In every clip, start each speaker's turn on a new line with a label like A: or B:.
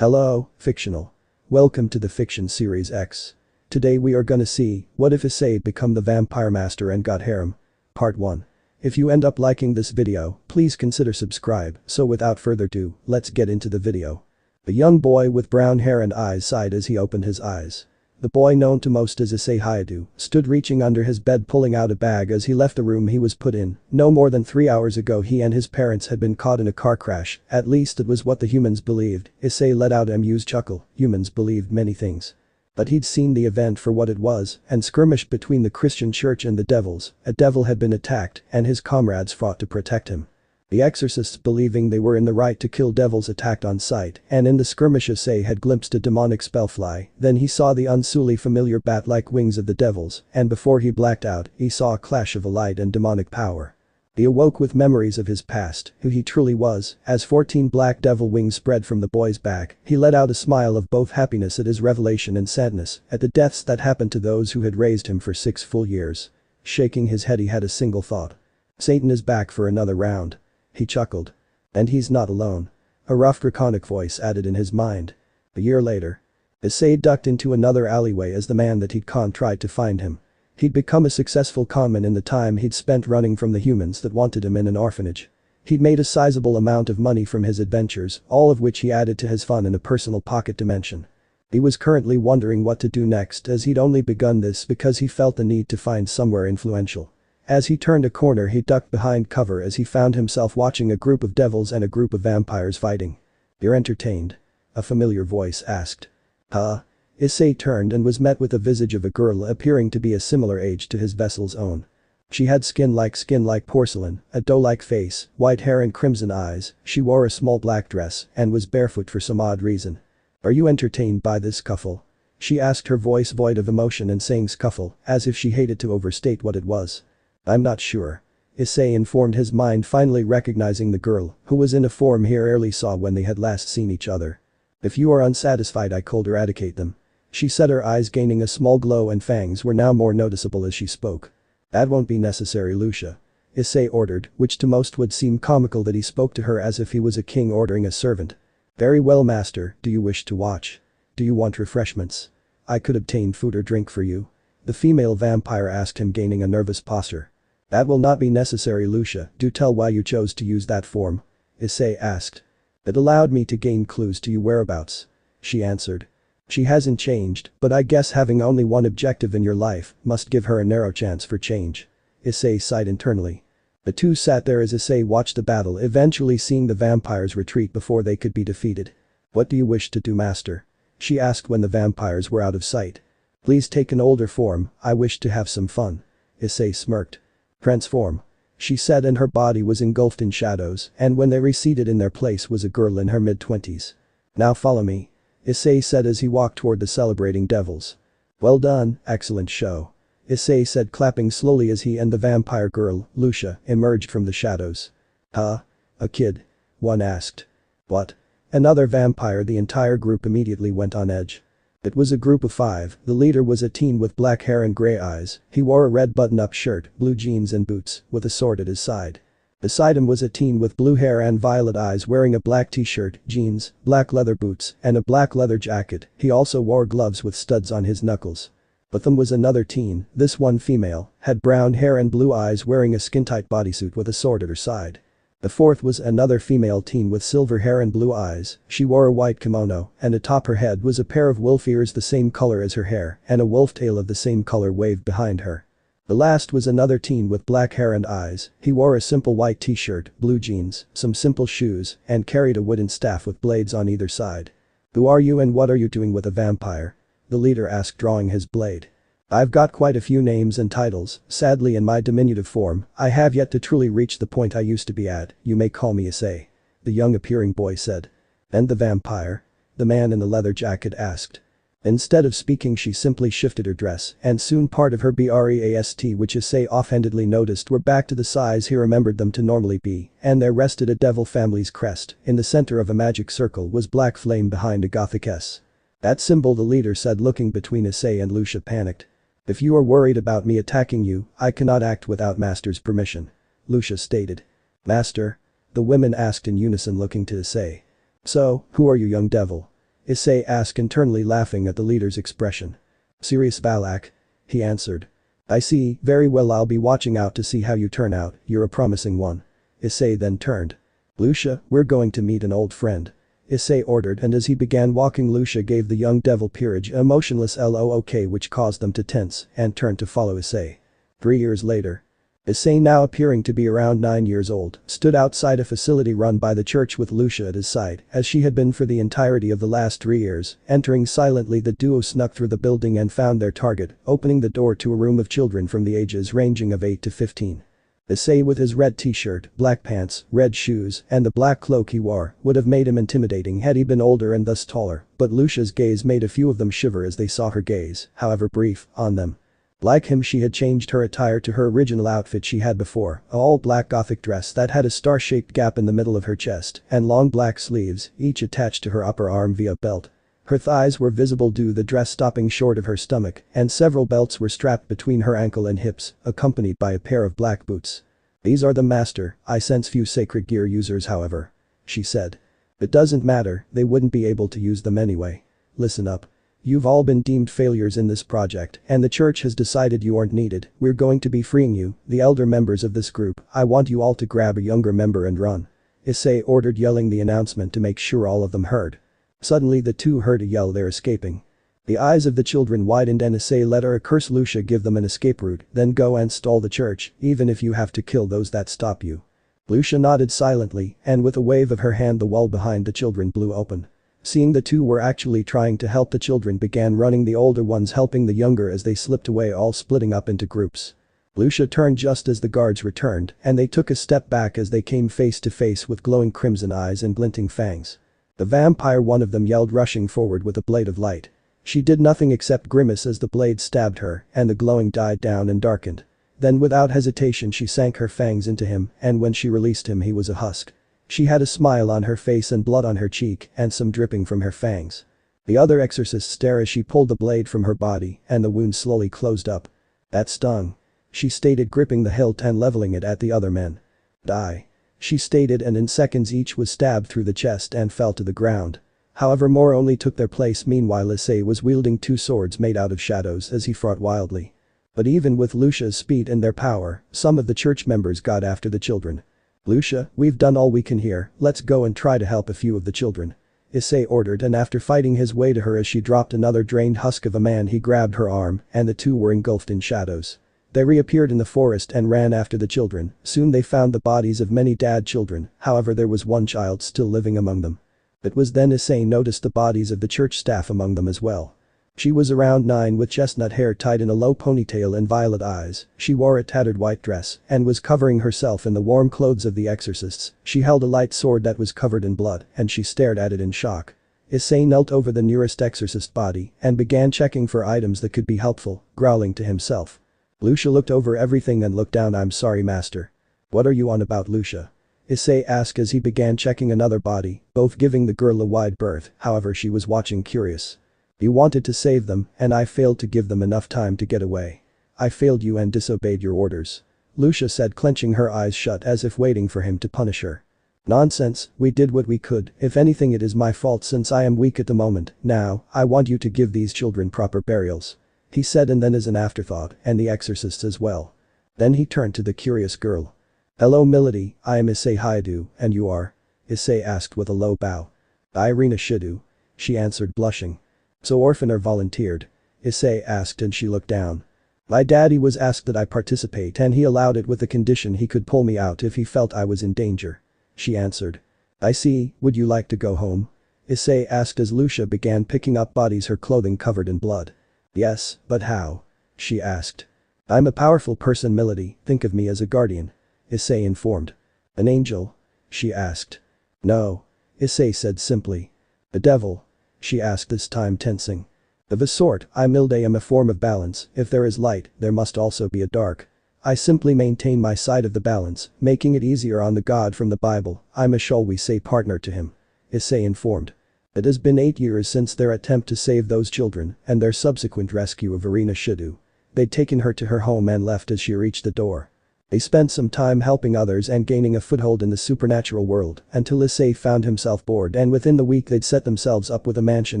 A: Hello, fictional. Welcome to the Fiction Series X. Today we are gonna see, what if Issei become the Vampire Master and got harem? Part 1. If you end up liking this video, please consider subscribe, so without further ado, let's get into the video. A young boy with brown hair and eyes sighed as he opened his eyes. The boy known to most as Issei Haidu stood reaching under his bed pulling out a bag as he left the room he was put in. No more than 3 hours ago he and his parents had been caught in a car crash, at least it was what the humans believed. Issei let out an amused chuckle. Humans believed many things. But he'd seen the event for what it was and skirmished between the Christian church and the devils. A devil had been attacked and his comrades fought to protect him. The exorcists, believing they were in the right to kill devils, attacked on sight, and in the skirmish Issei had glimpsed a demonic spellfly. Then he saw the unsully familiar bat-like wings of the devils, and before he blacked out, he saw a clash of a light and demonic power. He awoke with memories of his past, who he truly was. As 14 black devil wings spread from the boy's back, he let out a smile of both happiness at his revelation and sadness at the deaths that happened to those who had raised him for 6 full years. Shaking his head, he had a single thought. Satan is back for another round. He chuckled. And he's not alone. A rough draconic voice added in his mind. A year later. Issei ducked into another alleyway as the man that he'd conned tried to find him. He'd become a successful conman in the time he'd spent running from the humans that wanted him in an orphanage. He'd made a sizable amount of money from his adventures, all of which he added to his fun in a personal pocket dimension. He was currently wondering what to do next, as he'd only begun this because he felt the need to find somewhere influential. As he turned a corner, he ducked behind cover as he found himself watching a group of devils and a group of vampires fighting. "You're entertained?" a familiar voice asked. "Huh?" Issei turned and was met with the visage of a girl appearing to be a similar age to his vessel's own. She had skin like porcelain, a doe-like face, white hair and crimson eyes. She wore a small black dress and was barefoot for some odd reason. "Are you entertained by this scuffle?" she asked, her voice void of emotion and saying scuffle as if she hated to overstate what it was. "I'm not sure," Issei informed his mind, finally recognizing the girl, who was in a form he rarely saw when they had last seen each other. "If you are unsatisfied, I could eradicate them," she said, her eyes gaining a small glow and fangs were now more noticeable as she spoke. "That won't be necessary, Lucia," Issei ordered, which to most would seem comical that he spoke to her as if he was a king ordering a servant. "Very well, master, do you wish to watch? Do you want refreshments? I could obtain food or drink for you," the female vampire asked him, gaining a nervous posture. "That will not be necessary, Lucia. Do tell why you chose to use that form," Issei asked. "It allowed me to gain clues to your whereabouts," she answered. "She hasn't changed, but I guess having only one objective in your life must give her a narrow chance for change," Issei sighed internally. The two sat there as Issei watched the battle, eventually seeing the vampires retreat before they could be defeated. "What do you wish to do, master?" she asked when the vampires were out of sight. "Please take an older form, I wish to have some fun," Issei smirked. "Transform," she said, and her body was engulfed in shadows, and when they receded, in their place was a girl in her mid-20s. "Now follow me," Issei said as he walked toward the celebrating devils. "Well done, excellent show," Issei said, clapping slowly as he and the vampire girl, Lucia, emerged from the shadows. "Huh? A kid?" one asked. "What?" another vampire. The entire group immediately went on edge. It was a group of 5. The leader was a teen with black hair and gray eyes. He wore a red button-up shirt, blue jeans and boots, with a sword at his side. Beside him was a teen with blue hair and violet eyes wearing a black t-shirt, jeans, black leather boots, and a black leather jacket. He also wore gloves with studs on his knuckles. With them was another teen, this one female, had brown hair and blue eyes wearing a skin-tight bodysuit with a sword at her side. The fourth was another female teen with silver hair and blue eyes. She wore a white kimono, and atop her head was a pair of wolf ears the same color as her hair, and a wolf tail of the same color waved behind her. The last was another teen with black hair and eyes. He wore a simple white t-shirt, blue jeans, some simple shoes, and carried a wooden staff with blades on either side. "Who are you and what are you doing with a vampire?" the leader asked, drawing his blade. "I've got quite a few names and titles, sadly in my diminutive form, I have yet to truly reach the point I used to be at. You may call me Issei," the young appearing boy said. "And the vampire?" the man in the leather jacket asked. Instead of speaking, she simply shifted her dress, and soon part of her breast, which Issei offhandedly noticed, were back to the size he remembered them to normally be, and there rested a devil family's crest. In the center of a magic circle was black flame behind a gothic S. "That symbol," the leader said, looking between Issei and Lucia, panicked. "If you are worried about me attacking you, I cannot act without Master's permission," Lucia stated. "Master?" the women asked in unison, looking to Issei. "So, who are you, young devil?" Issei asked, internally laughing at the leader's expression. Serious, Valak? He answered. I see, very well, I'll be watching out to see how you turn out, you're a promising one. Issei then turned. Lucia, we're going to meet an old friend. Issei ordered, and as he began walking, Lucia gave the young devil peerage a motionless look which caused them to tense and turned to follow Issei. 3 years later. Issei, now appearing to be around 9 years old, stood outside a facility run by the church with Lucia at his side, as she had been for the entirety of the last 3 years. Entering silently, the duo snuck through the building and found their target, opening the door to a room of children from the ages ranging of 8 to 15. Issei, with his red t-shirt, black pants, red shoes, and the black cloak he wore, would have made him intimidating had he been older and thus taller, but Lucia's gaze made a few of them shiver as they saw her gaze, however brief, on them. Like him, she had changed her attire to her original outfit she had before, a all-black gothic dress that had a star-shaped gap in the middle of her chest, and long black sleeves, each attached to her upper arm via belt. Her thighs were visible due to the dress stopping short of her stomach, and several belts were strapped between her ankle and hips, accompanied by a pair of black boots. These are the master, I sense few sacred gear users however. She said. It doesn't matter, they wouldn't be able to use them anyway. Listen up. You've all been deemed failures in this project, and the church has decided you aren't needed. We're going to be freeing you, the elder members of this group. I want you all to grab a younger member and run. Issei ordered, yelling the announcement to make sure all of them heard. Suddenly the two heard a yell, they're escaping. The eyes of the children widened and Issei let her curse Lucia give them an escape route, then go and stall the church, even if you have to kill those that stop you. Lucia nodded silently, and with a wave of her hand the wall behind the children blew open. Seeing the two were actually trying to help, the children began running, the older ones helping the younger as they slipped away, all splitting up into groups. Lucia turned just as the guards returned, and they took a step back as they came face to face with glowing crimson eyes and glinting fangs. The vampire, one of them yelled, rushing forward with a blade of light. She did nothing except grimace as the blade stabbed her, and the glowing died down and darkened. Then without hesitation she sank her fangs into him, and when she released him he was a husk. She had a smile on her face and blood on her cheek, and some dripping from her fangs. The other exorcists stare as she pulled the blade from her body, and the wound slowly closed up. That stung. She stated, gripping the hilt and leveling it at the other men. Die. She stated, and in seconds each was stabbed through the chest and fell to the ground. However, more only took their place. Meanwhile, Issei was wielding 2 swords made out of shadows as he fought wildly. But even with Lucia's speed and their power, some of the church members got after the children. Lucia, we've done all we can here, let's go and try to help a few of the children. Issei ordered, and after fighting his way to her as she dropped another drained husk of a man, he grabbed her arm, and the two were engulfed in shadows. They reappeared in the forest and ran after the children. Soon they found the bodies of many dead children, however there was one child still living among them. It was then Issei noticed the bodies of the church staff among them as well. She was around 9 with chestnut hair tied in a low ponytail and violet eyes. She wore a tattered white dress and was covering herself in the warm clothes of the exorcists. She held a light sword that was covered in blood, and she stared at it in shock. Issei knelt over the nearest exorcist body and began checking for items that could be helpful, growling to himself. Lucia looked over everything and looked down. I'm sorry, master. What are you on about, Lucia? Issei asked as he began checking another body, both giving the girl a wide berth, however she was watching curious. You wanted to save them, and I failed to give them enough time to get away. I failed you and disobeyed your orders. Lucia said, clenching her eyes shut as if waiting for him to punish her. Nonsense, we did what we could. If anything, it is my fault since I am weak at the moment. Now, I want you to give these children proper burials. He said, and then as an afterthought, and the exorcists as well. Then he turned to the curious girl. Hello Milady, I am Issei Haidu, and you are? Issei asked with a low bow. Irina Shidu. She answered, blushing. So Orphaner volunteered? Issei asked, and she looked down. My daddy was asked that I participate, and he allowed it with the condition he could pull me out if he felt I was in danger. She answered. I see, would you like to go home? Issei asked as Lucia began picking up bodies, her clothing covered in blood. Yes, but how? She asked. I'm a powerful person, Milady, think of me as a guardian. Issei informed. An angel? She asked. No. Issei said simply. A devil? She asked, this time tensing. Of a sort, I Milady am a form of balance. If there is light, there must also be a dark. I simply maintain my side of the balance, making it easier on the God from the Bible. I'm a shall we say partner to him. Issei informed. It has been 8 years since their attempt to save those children and their subsequent rescue of Irina Shidu. They'd taken her to her home and left as she reached the door. They spent some time helping others and gaining a foothold in the supernatural world until Issei found himself bored, and within the week they'd set themselves up with a mansion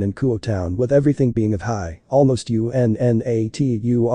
A: in Kuo town with everything being of high, almost UNNATURAL,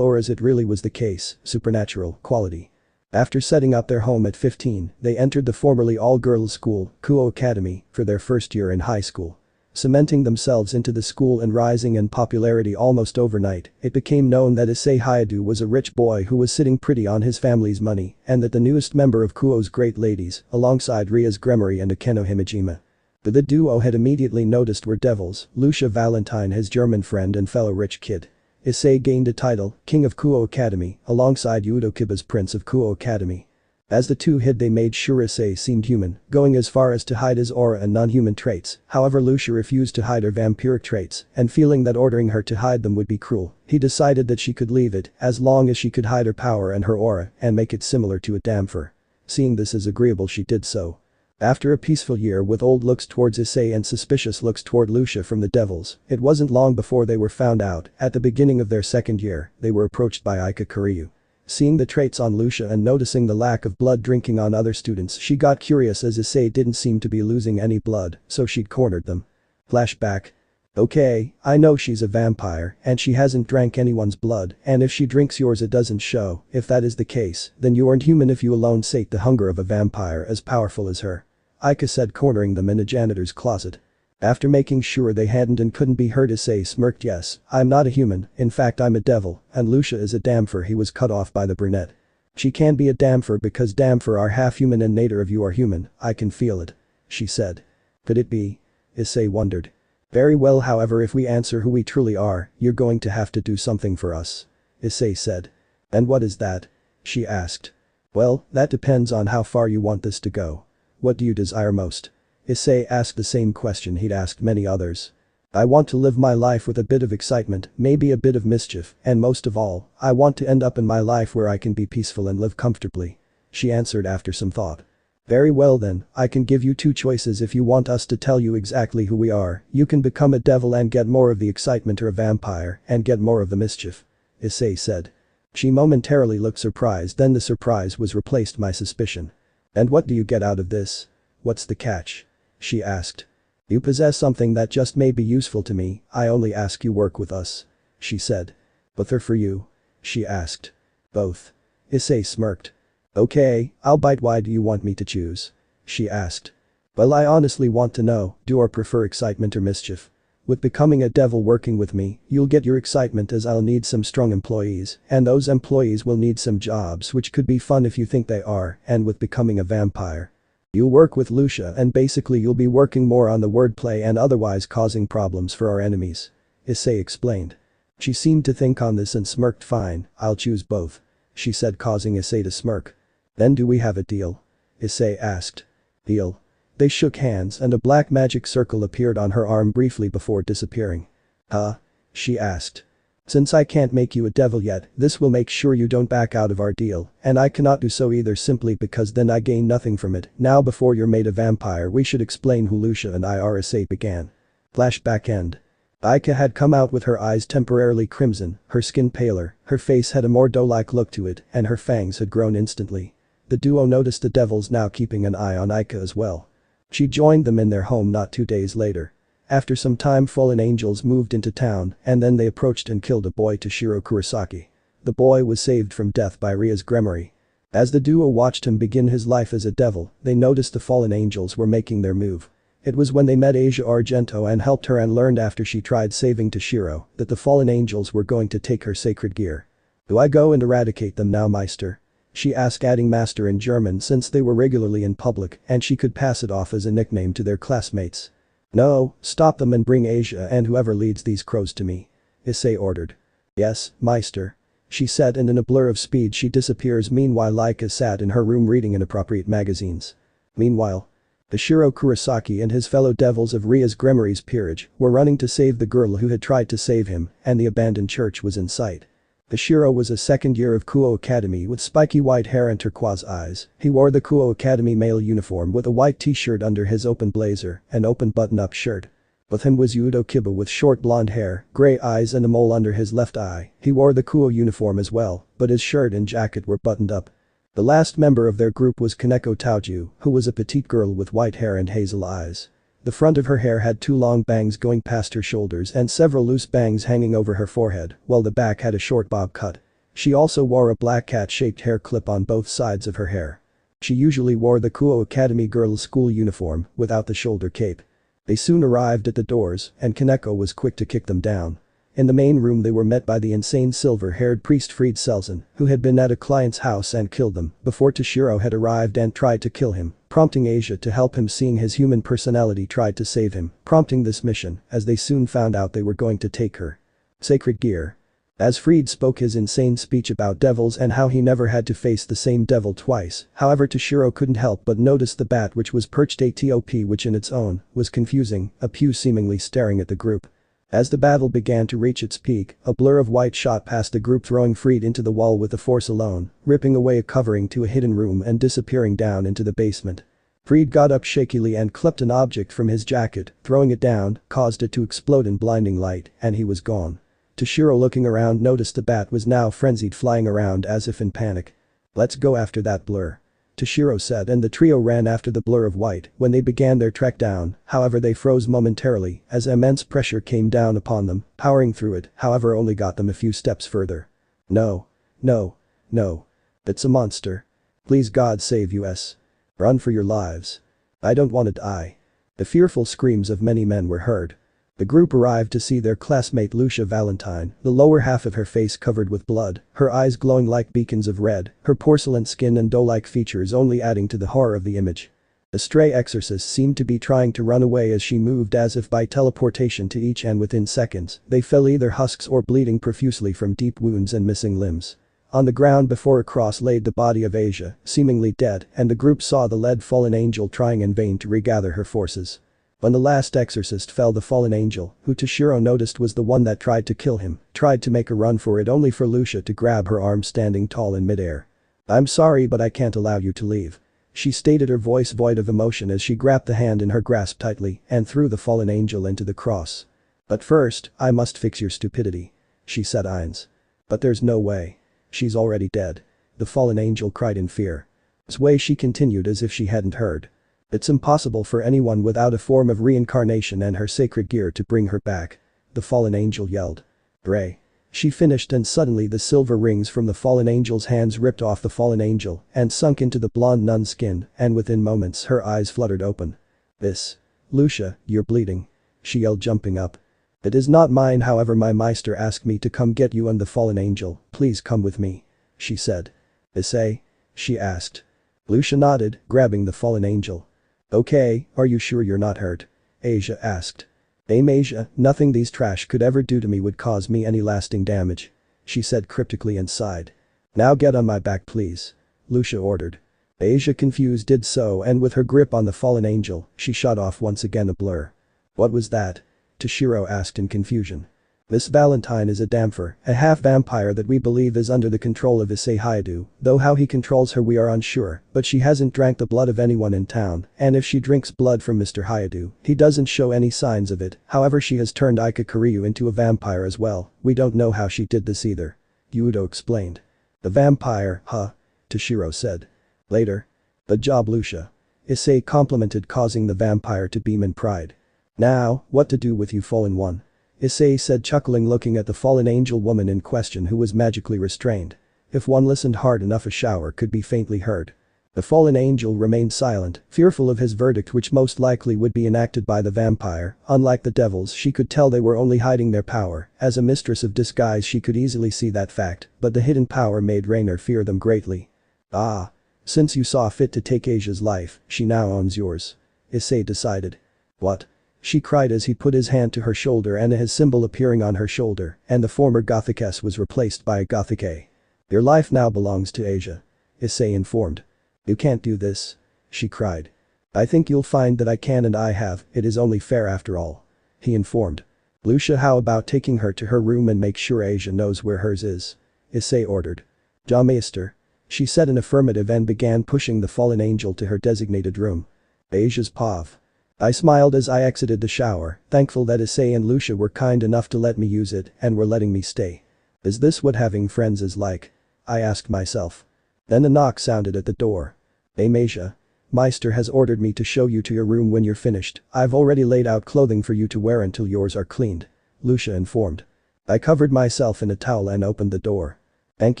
A: or as it really was the case, supernatural quality. After setting up their home at 15, they entered the formerly all-girls school, Kuo Academy, for their first year in high school. Cementing themselves into the school and rising in popularity almost overnight, it became known that Issei Hayadu was a rich boy who was sitting pretty on his family's money, and that the newest member of Kuo's great ladies, alongside Ria's Gremory and Akeno Himejima. The duo had immediately noticed were devils, Lucia Valentine, his German friend and fellow rich kid. Issei gained a title, King of Kuo Academy, alongside Yudo Kiba's Prince of Kuo Academy. As the two hid, they made sure Issei seemed human, going as far as to hide his aura and non-human traits. However, Lucia refused to hide her vampiric traits, and feeling that ordering her to hide them would be cruel, he decided that she could leave it as long as she could hide her power and her aura and make it similar to a Damfer. Seeing this as agreeable, she did so. After a peaceful year with old looks towards Issei and suspicious looks toward Lucia from the devils, it wasn't long before they were found out. At the beginning of their second year, they were approached by Aika Kuryu. Seeing the traits on Lucia and noticing the lack of blood drinking on other students, she got curious as Issei didn't seem to be losing any blood, so she'd cornered them. Flashback. Okay, I know she's a vampire and she hasn't drank anyone's blood, and if she drinks yours it doesn't show. If that is the case, then you aren't human if you alone sate the hunger of a vampire as powerful as her. Aika said, cornering them in a janitor's closet. After making sure they hadn't and couldn't be hurt, Issei smirked. Yes, I'm not a human, in fact I'm a devil, and Lucia is a Damfer. He was cut off by the brunette. She can't be a Damfer because Damfer are half human and neither of you are human, I can feel it. She said. Could it be? Issei wondered. Very well, however, if we answer who we truly are, you're going to have to do something for us. Issei said. And what is that? She asked. Well, that depends on how far you want this to go. What do you desire most? Issei asked the same question he'd asked many others. I want to live my life with a bit of excitement, maybe a bit of mischief, and most of all, I want to end up in my life where I can be peaceful and live comfortably. She answered after some thought. Very well then, I can give you two choices. If you want us to tell you exactly who we are, you can become a devil and get more of the excitement, or a vampire and get more of the mischief. Issei said. She momentarily looked surprised, then the surprise was replaced by suspicion. And what do you get out of this? What's the catch? She asked. You possess something that just may be useful to me, I only ask you work with us. She said. Both are for you? She asked. Both. Issei smirked. Okay, I'll bite. Why do you want me to choose? She asked. Well, I honestly want to know, do you prefer excitement or mischief? With becoming a devil working with me, you'll get your excitement as I'll need some strong employees, and those employees will need some jobs which could be fun if you think they are, and with becoming a vampire, you'll work with Lucia and basically you'll be working more on the wordplay and otherwise causing problems for our enemies. Issei explained. She seemed to think on this and smirked. Fine, I'll choose both. She said, causing Issei to smirk. Then do we have a deal? Issei asked. Deal? They shook hands and a black magic circle appeared on her arm briefly before disappearing. Huh? She asked. Since I can't make you a devil yet, this will make sure you don't back out of our deal, and I cannot do so either simply because then I gain nothing from it. Now before you're made a vampire we should explain who Lucia and I are. Issei began. Flashback end. Aika had come out with her eyes temporarily crimson, her skin paler, her face had a more doe-like look to it, and her fangs had grown instantly. The duo noticed the devils now keeping an eye on Aika as well. She joined them in their home not 2 days later. After some time, fallen angels moved into town and then they approached and killed a boy, Toshiro Kurosaki. The boy was saved from death by Ria's Gremory. As the duo watched him begin his life as a devil, they noticed the fallen angels were making their move. It was when they met Asia Argento and helped her and learned after she tried saving Toshiro that the fallen angels were going to take her sacred gear. Do I go and eradicate them now, Meister? She asked, adding Master in German since they were regularly in public and she could pass it off as a nickname to their classmates. No, stop them and bring Asia and whoever leads these crows to me. Issei ordered. Yes, Meister. She said, and in a blur of speed she disappears. Meanwhile, Aika sat in her room reading inappropriate magazines. Meanwhile, Toshiro Kurosaki and his fellow devils of Ria's Gremory's peerage were running to save the girl who had tried to save him, and the abandoned church was in sight. Toshiro was a second year of Kuo Academy with spiky white hair and turquoise eyes. He wore the Kuo Academy male uniform with a white t-shirt under his open blazer, an open button-up shirt. With him was Yudo Kiba with short blonde hair, gray eyes and a mole under his left eye. He wore the Kuo uniform as well, but his shirt and jacket were buttoned up. The last member of their group was Kaneko Taoju, who was a petite girl with white hair and hazel eyes. The front of her hair had 2 long bangs going past her shoulders and several loose bangs hanging over her forehead, while the back had a short bob cut. She also wore a black cat-shaped hair clip on both sides of her hair. She usually wore the Kuo Academy girls' school uniform, without the shoulder cape. They soon arrived at the doors, and Kaneko was quick to kick them down. In the main room they were met by the insane silver-haired priest Fried Selzen, who had been at a client's house and killed them before Toshiro had arrived and tried to kill him, prompting Asia to help him seeing his human personality tried to save him, prompting this mission as they soon found out they were going to take her sacred gear. As Fried spoke his insane speech about devils and how he never had to face the same devil twice, however Toshiro couldn't help but notice the bat which was perched atop which in its own was confusing, a pew seemingly staring at the group. As the battle began to reach its peak, a blur of white shot past the group throwing Fried into the wall with the force alone, ripping away a covering to a hidden room and disappearing down into the basement. Fried got up shakily and clipped an object from his jacket, throwing it down, caused it to explode in blinding light, and he was gone. Toshiro looking around noticed the bat was now frenzied flying around as if in panic. "Let's go after that blur," Toshiro said and the trio ran after the blur of white when they began their trek down, however they froze momentarily as immense pressure came down upon them, powering through it, however only got them a few steps further. "No. No. No. It's a monster. Please God save us. Run for your lives. I don't want to die." The fearful screams of many men were heard. The group arrived to see their classmate Lucia Valentine, the lower half of her face covered with blood, her eyes glowing like beacons of red, her porcelain skin and dough-like features only adding to the horror of the image. The stray exorcist seemed to be trying to run away as she moved as if by teleportation to each and within seconds, they fell either husks or bleeding profusely from deep wounds and missing limbs. On the ground before a cross laid the body of Asia, seemingly dead, and the group saw the lead fallen angel trying in vain to regather her forces. When the last exorcist fell, the fallen angel, who Toshiro noticed was the one that tried to kill him, tried to make a run for it only for Lucia to grab her arm standing tall in midair. "I'm sorry but I can't allow you to leave," she stated, her voice void of emotion as she grabbed the hand in her grasp tightly and threw the fallen angel into the cross. "But first, I must fix your stupidity," she said Ines. "But there's no way. She's already dead," the fallen angel cried in fear. Sway she continued as if she hadn't heard. "It's impossible for anyone without a form of reincarnation and her sacred gear to bring her back," the fallen angel yelled. "Ray." She finished and suddenly the silver rings from the fallen angel's hands ripped off the fallen angel and sunk into the blonde nun's skin and within moments her eyes fluttered open. "This. Lucia, you're bleeding," she yelled jumping up. "It is not mine, however my Meister asked me to come get you and the fallen angel, please come with me," she said. "Issei?" she asked. Lucia nodded, grabbing the fallen angel. "Okay, are you sure you're not hurt?" Asia asked. "Asia, nothing these trash could ever do to me would cause me any lasting damage," she said cryptically and sighed. "Now get on my back please," Lucia ordered. Asia confused did so and with her grip on the fallen angel, she shot off once again a blur. "What was that?" Toshiro asked in confusion. "Miss Valentine is a Damphor, a half-vampire that we believe is under the control of Issei Hayadu, though how he controls her we are unsure, but she hasn't drank the blood of anyone in town, and if she drinks blood from Mr. Hayadu, he doesn't show any signs of it, however she has turned Ika Kiryu into a vampire as well, we don't know how she did this either," Yudo explained. "The vampire, huh?" Toshiro said. Later. "Good job Lucia," Issei complimented, causing the vampire to beam in pride. "Now, what to do with you fallen one?" Issei said chuckling, looking at the fallen angel woman in question who was magically restrained. If one listened hard enough a shower could be faintly heard. The fallen angel remained silent, fearful of his verdict which most likely would be enacted by the vampire. Unlike the devils, she could tell they were only hiding their power. As a mistress of disguise she could easily see that fact, but the hidden power made Rainer fear them greatly. "Ah. Since you saw fit to take Asia's life, she now owns yours," Issei decided. "What?" she cried as he put his hand to her shoulder and his symbol appearing on her shoulder, and the former Gothic S was replaced by a Gothic A. "Your life now belongs to Asia," Issei informed. "You can't do this," she cried. "I think you'll find that I can and I have, it is only fair after all," he informed. "Lucia, how about taking her to her room and make sure Asia knows where hers is?" Issei ordered. "Ja Meister," she said in affirmative and began pushing the fallen angel to her designated room. "Asia's pav," I smiled as I exited the shower, thankful that Issei and Lucia were kind enough to let me use it and were letting me stay. Is this what having friends is like? I asked myself. Then a knock sounded at the door. Hey Mejia. Meister has ordered me to show you to your room when you're finished. I've already laid out clothing for you to wear until yours are cleaned. Lucia informed. I covered myself in a towel and opened the door. Thank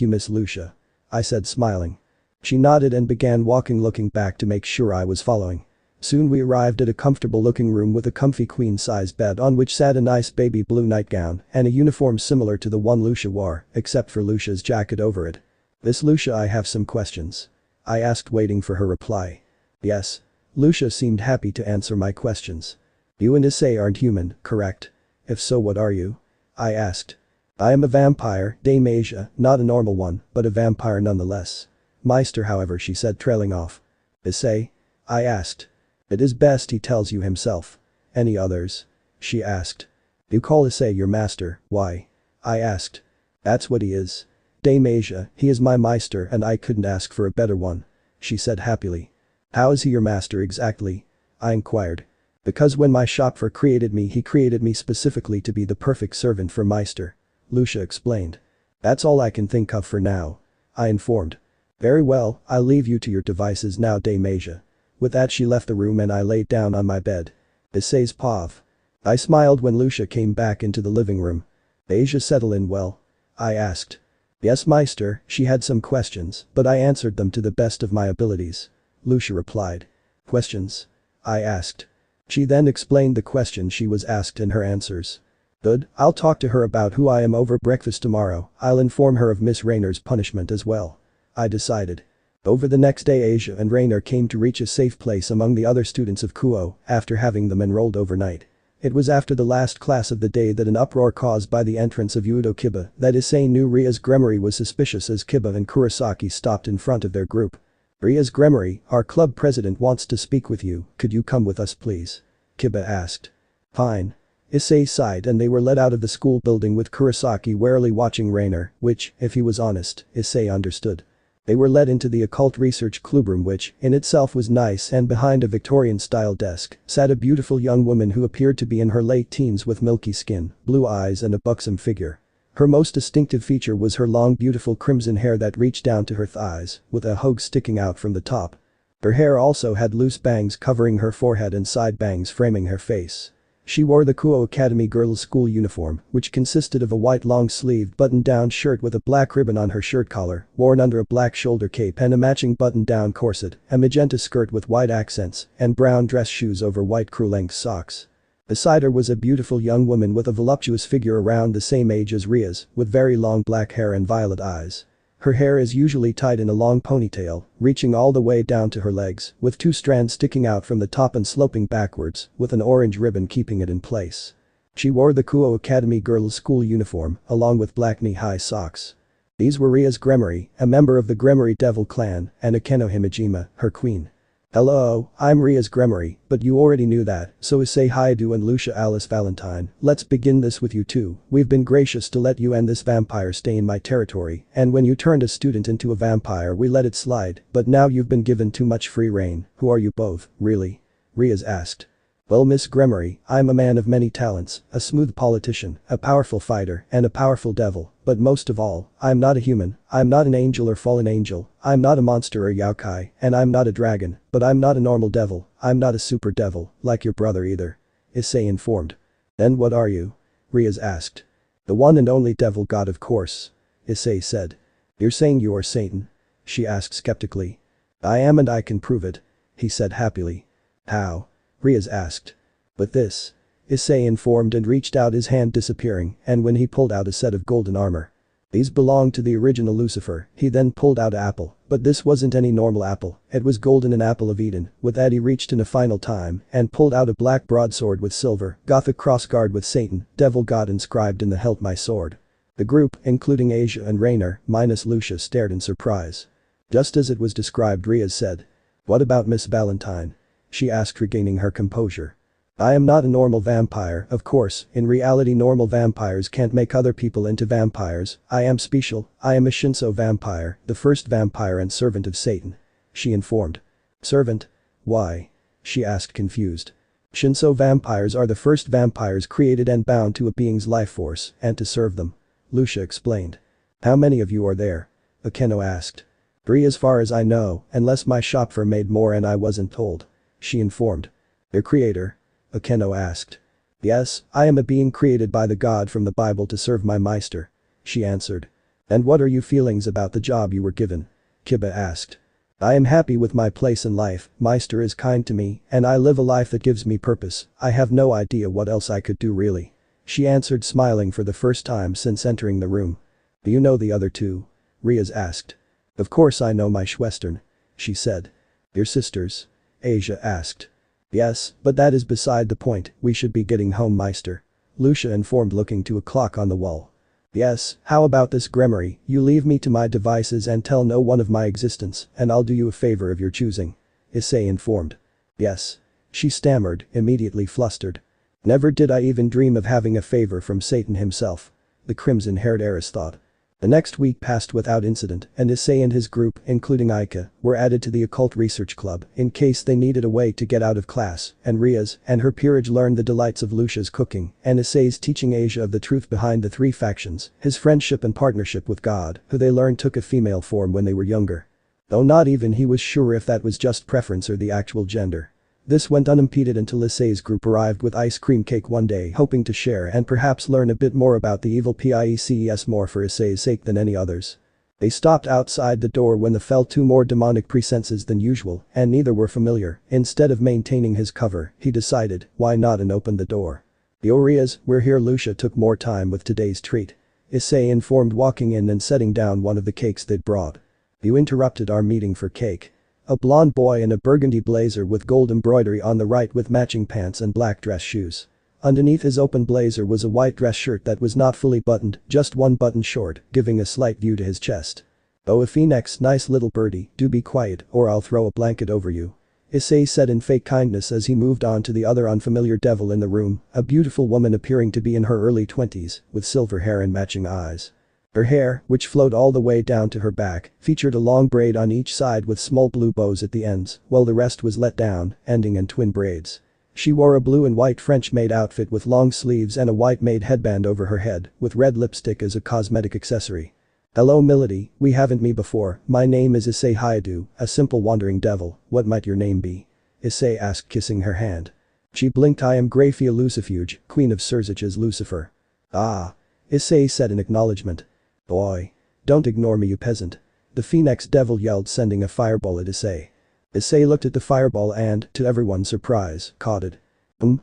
A: you, Miss Lucia. I said, smiling. She nodded and began walking, looking back to make sure I was following. Soon we arrived at a comfortable looking room with a comfy queen-size bed on which sat a nice baby blue nightgown and a uniform similar to the one Lucia wore, except for Lucia's jacket over it. Miss Lucia, I have some questions. I asked, waiting for her reply. Yes. Lucia seemed happy to answer my questions. You and Issei aren't human, correct? If so, what are you? I asked. I am a vampire, Mejia, not a normal one, but a vampire nonetheless. Meister, however, she said, trailing off. Issei? I asked. It is best he tells you himself. Any others? She asked. You call Issei your master, why? I asked. That's what he is. Mejia, he is my Meister and I couldn't ask for a better one. She said happily. How is he your master exactly? I inquired. Because when my shopper created me, he created me specifically to be the perfect servant for Meister. Lucia explained. That's all I can think of for now. I informed. Very well, I'll leave you to your devices now, Mejia. With that she left the room and I laid down on my bed. Issei's pav. I smiled when Lucia came back into the living room. Asia settle in well? I asked. Yes, Meister, she had some questions, but I answered them to the best of my abilities. Lucia replied. Questions? I asked. She then explained the questions she was asked and her answers. Good, I'll talk to her about who I am over breakfast tomorrow. I'll inform her of Miss Rainer's punishment as well. I decided. Over the next day, Asia and Rainer came to reach a safe place among the other students of Kuo after having them enrolled overnight. It was after the last class of the day that an uproar caused by the entrance of Yudo Kiba that Issei knew Ria's Gremory was suspicious as Kiba and Kurosaki stopped in front of their group. Ria's Gremory, our club president wants to speak with you, could you come with us please? Kiba asked. Fine. Issei sighed and they were led out of the school building with Kurosaki warily watching Rainer, which, if he was honest, Issei understood. They were led into the occult research clubroom, which, in itself, was nice, and behind a Victorian-style desk, sat a beautiful young woman who appeared to be in her late teens with milky skin, blue eyes and a buxom figure. Her most distinctive feature was her long beautiful crimson hair that reached down to her thighs, with a hogue sticking out from the top. Her hair also had loose bangs covering her forehead and side bangs framing her face. She wore the Kuo Academy girls' school uniform, which consisted of a white long-sleeved button-down shirt with a black ribbon on her shirt collar, worn under a black shoulder cape and a matching button-down corset, a magenta skirt with white accents, and brown dress shoes over white crew-length socks. Beside her was a beautiful young woman with a voluptuous figure around the same age as Ria's, with very long black hair and violet eyes. Her hair is usually tied in a long ponytail, reaching all the way down to her legs, with two strands sticking out from the top and sloping backwards, with an orange ribbon keeping it in place. She wore the Kuo Academy girls' school uniform, along with black knee-high socks. These were Ria's Gremory, a member of the Gremory Devil clan, and Akeno Himejima, her queen. Hello, I'm Ria's Gremory, but you already knew that, so Issei Haidu and Lucia Alice Valentine, let's begin this with you two. We've been gracious to let you and this vampire stay in my territory, and when you turned a student into a vampire we let it slide, but now you've been given too much free rein. Who are you both, really? Ria's asked. Well, Miss Gremory, I'm a man of many talents, a smooth politician, a powerful fighter, and a powerful devil, but most of all, I'm not a human, I'm not an angel or fallen angel, I'm not a monster or yokai, and I'm not a dragon, but I'm not a normal devil, I'm not a super devil, like your brother either. Issei informed. Then what are you? Ria's asked. The one and only devil god, of course. Issei said. You're saying you are Satan? She asked skeptically. I am, and I can prove it. He said happily. How? Ria's asked. But this. Issei informed and reached out his hand, disappearing, and when he pulled out a set of golden armor. These belonged to the original Lucifer. He then pulled out an apple, but this wasn't any normal apple, it was golden, an apple of Eden. With that he reached in a final time and pulled out a black broadsword with silver, Gothic crossguard with Satan, devil god inscribed in the hilt, my sword. The group, including Asia and Rainer, minus Lucia, stared in surprise. Just as it was described, Ria said. What about Miss Valentine? She asked, regaining her composure. I am not a normal vampire, of course, in reality normal vampires can't make other people into vampires, I am special, I am a Shinso vampire, the first vampire and servant of Satan. She informed. Servant? Why? She asked, confused. Shinso vampires are the first vampires created and bound to a being's life force and to serve them. Lucia explained. How many of you are there? Akeno asked. 3 as far as I know, unless my shopper made more and I wasn't told. She informed. Their creator? Akeno asked. Yes, I am a being created by the god from the Bible to serve my Meister. She answered. And what are your feelings about the job you were given? Kiba asked. I am happy with my place in life, Meister is kind to me, and I live a life that gives me purpose. I have no idea what else I could do really. She answered, smiling for the first time since entering the room. Do you know the other two? Riaz asked. Of course I know my Schwestern. She said. Your sisters? Asia asked. Yes, but that is beside the point, we should be getting home Meister. Lucia informed, looking to a clock on the wall. Yes, how about this Gremory, you leave me to my devices and tell no one of my existence, and I'll do you a favor of your choosing. Issei informed. Yes. She stammered, immediately flustered. Never did I even dream of having a favor from Satan himself. The crimson-haired heiress thought. The next week passed without incident, and Issei and his group, including Aika, were added to the Occult Research Club in case they needed a way to get out of class, and Riaz and her peerage learned the delights of Lucia's cooking and Issei's teaching Asia of the truth behind the 3 factions, his friendship and partnership with God, who they learned took a female form when they were younger. Though not even he was sure if that was just preference or the actual gender. This went unimpeded until Issei's group arrived with ice cream cake one day, hoping to share and perhaps learn a bit more about the evil PIECES, more for Issei's sake than any others. They stopped outside the door when they felt 2 more demonic presences than usual, and neither were familiar. Instead of maintaining his cover, he decided, why not, and opened the door. Yo Riaz, we're here. Lucia took more time with today's treat. Issei informed, walking in and setting down one of the cakes they'd brought. You interrupted our meeting for cake. A blonde boy in a burgundy blazer with gold embroidery on the right with matching pants and black dress shoes. Underneath his open blazer was a white dress shirt that was not fully buttoned, just 1 button short, giving a slight view to his chest. Oh, a phoenix, nice little birdie, do be quiet or I'll throw a blanket over you. Issei said in fake kindness as he moved on to the other unfamiliar devil in the room, a beautiful woman appearing to be in her early 20s, with silver hair and matching eyes. Her hair, which flowed all the way down to her back, featured a long braid on each side with small blue bows at the ends, while the rest was let down, ending in twin braids. She wore a blue and white French-made outfit with long sleeves and a white-made headband over her head, with red lipstick as a cosmetic accessory. Hello Milady, we haven't met before, my name is Issei Hayadu, a simple wandering devil, what might your name be? Issei asked, kissing her hand. She blinked. I am Graphia Lucifuge, Queen of Surzich's Lucifer. Ah. Issei said in acknowledgement. Boy. Don't ignore me, you peasant. The Phoenix devil yelled, sending a fireball at Issei. Issei looked at the fireball and, to everyone's surprise, caught it.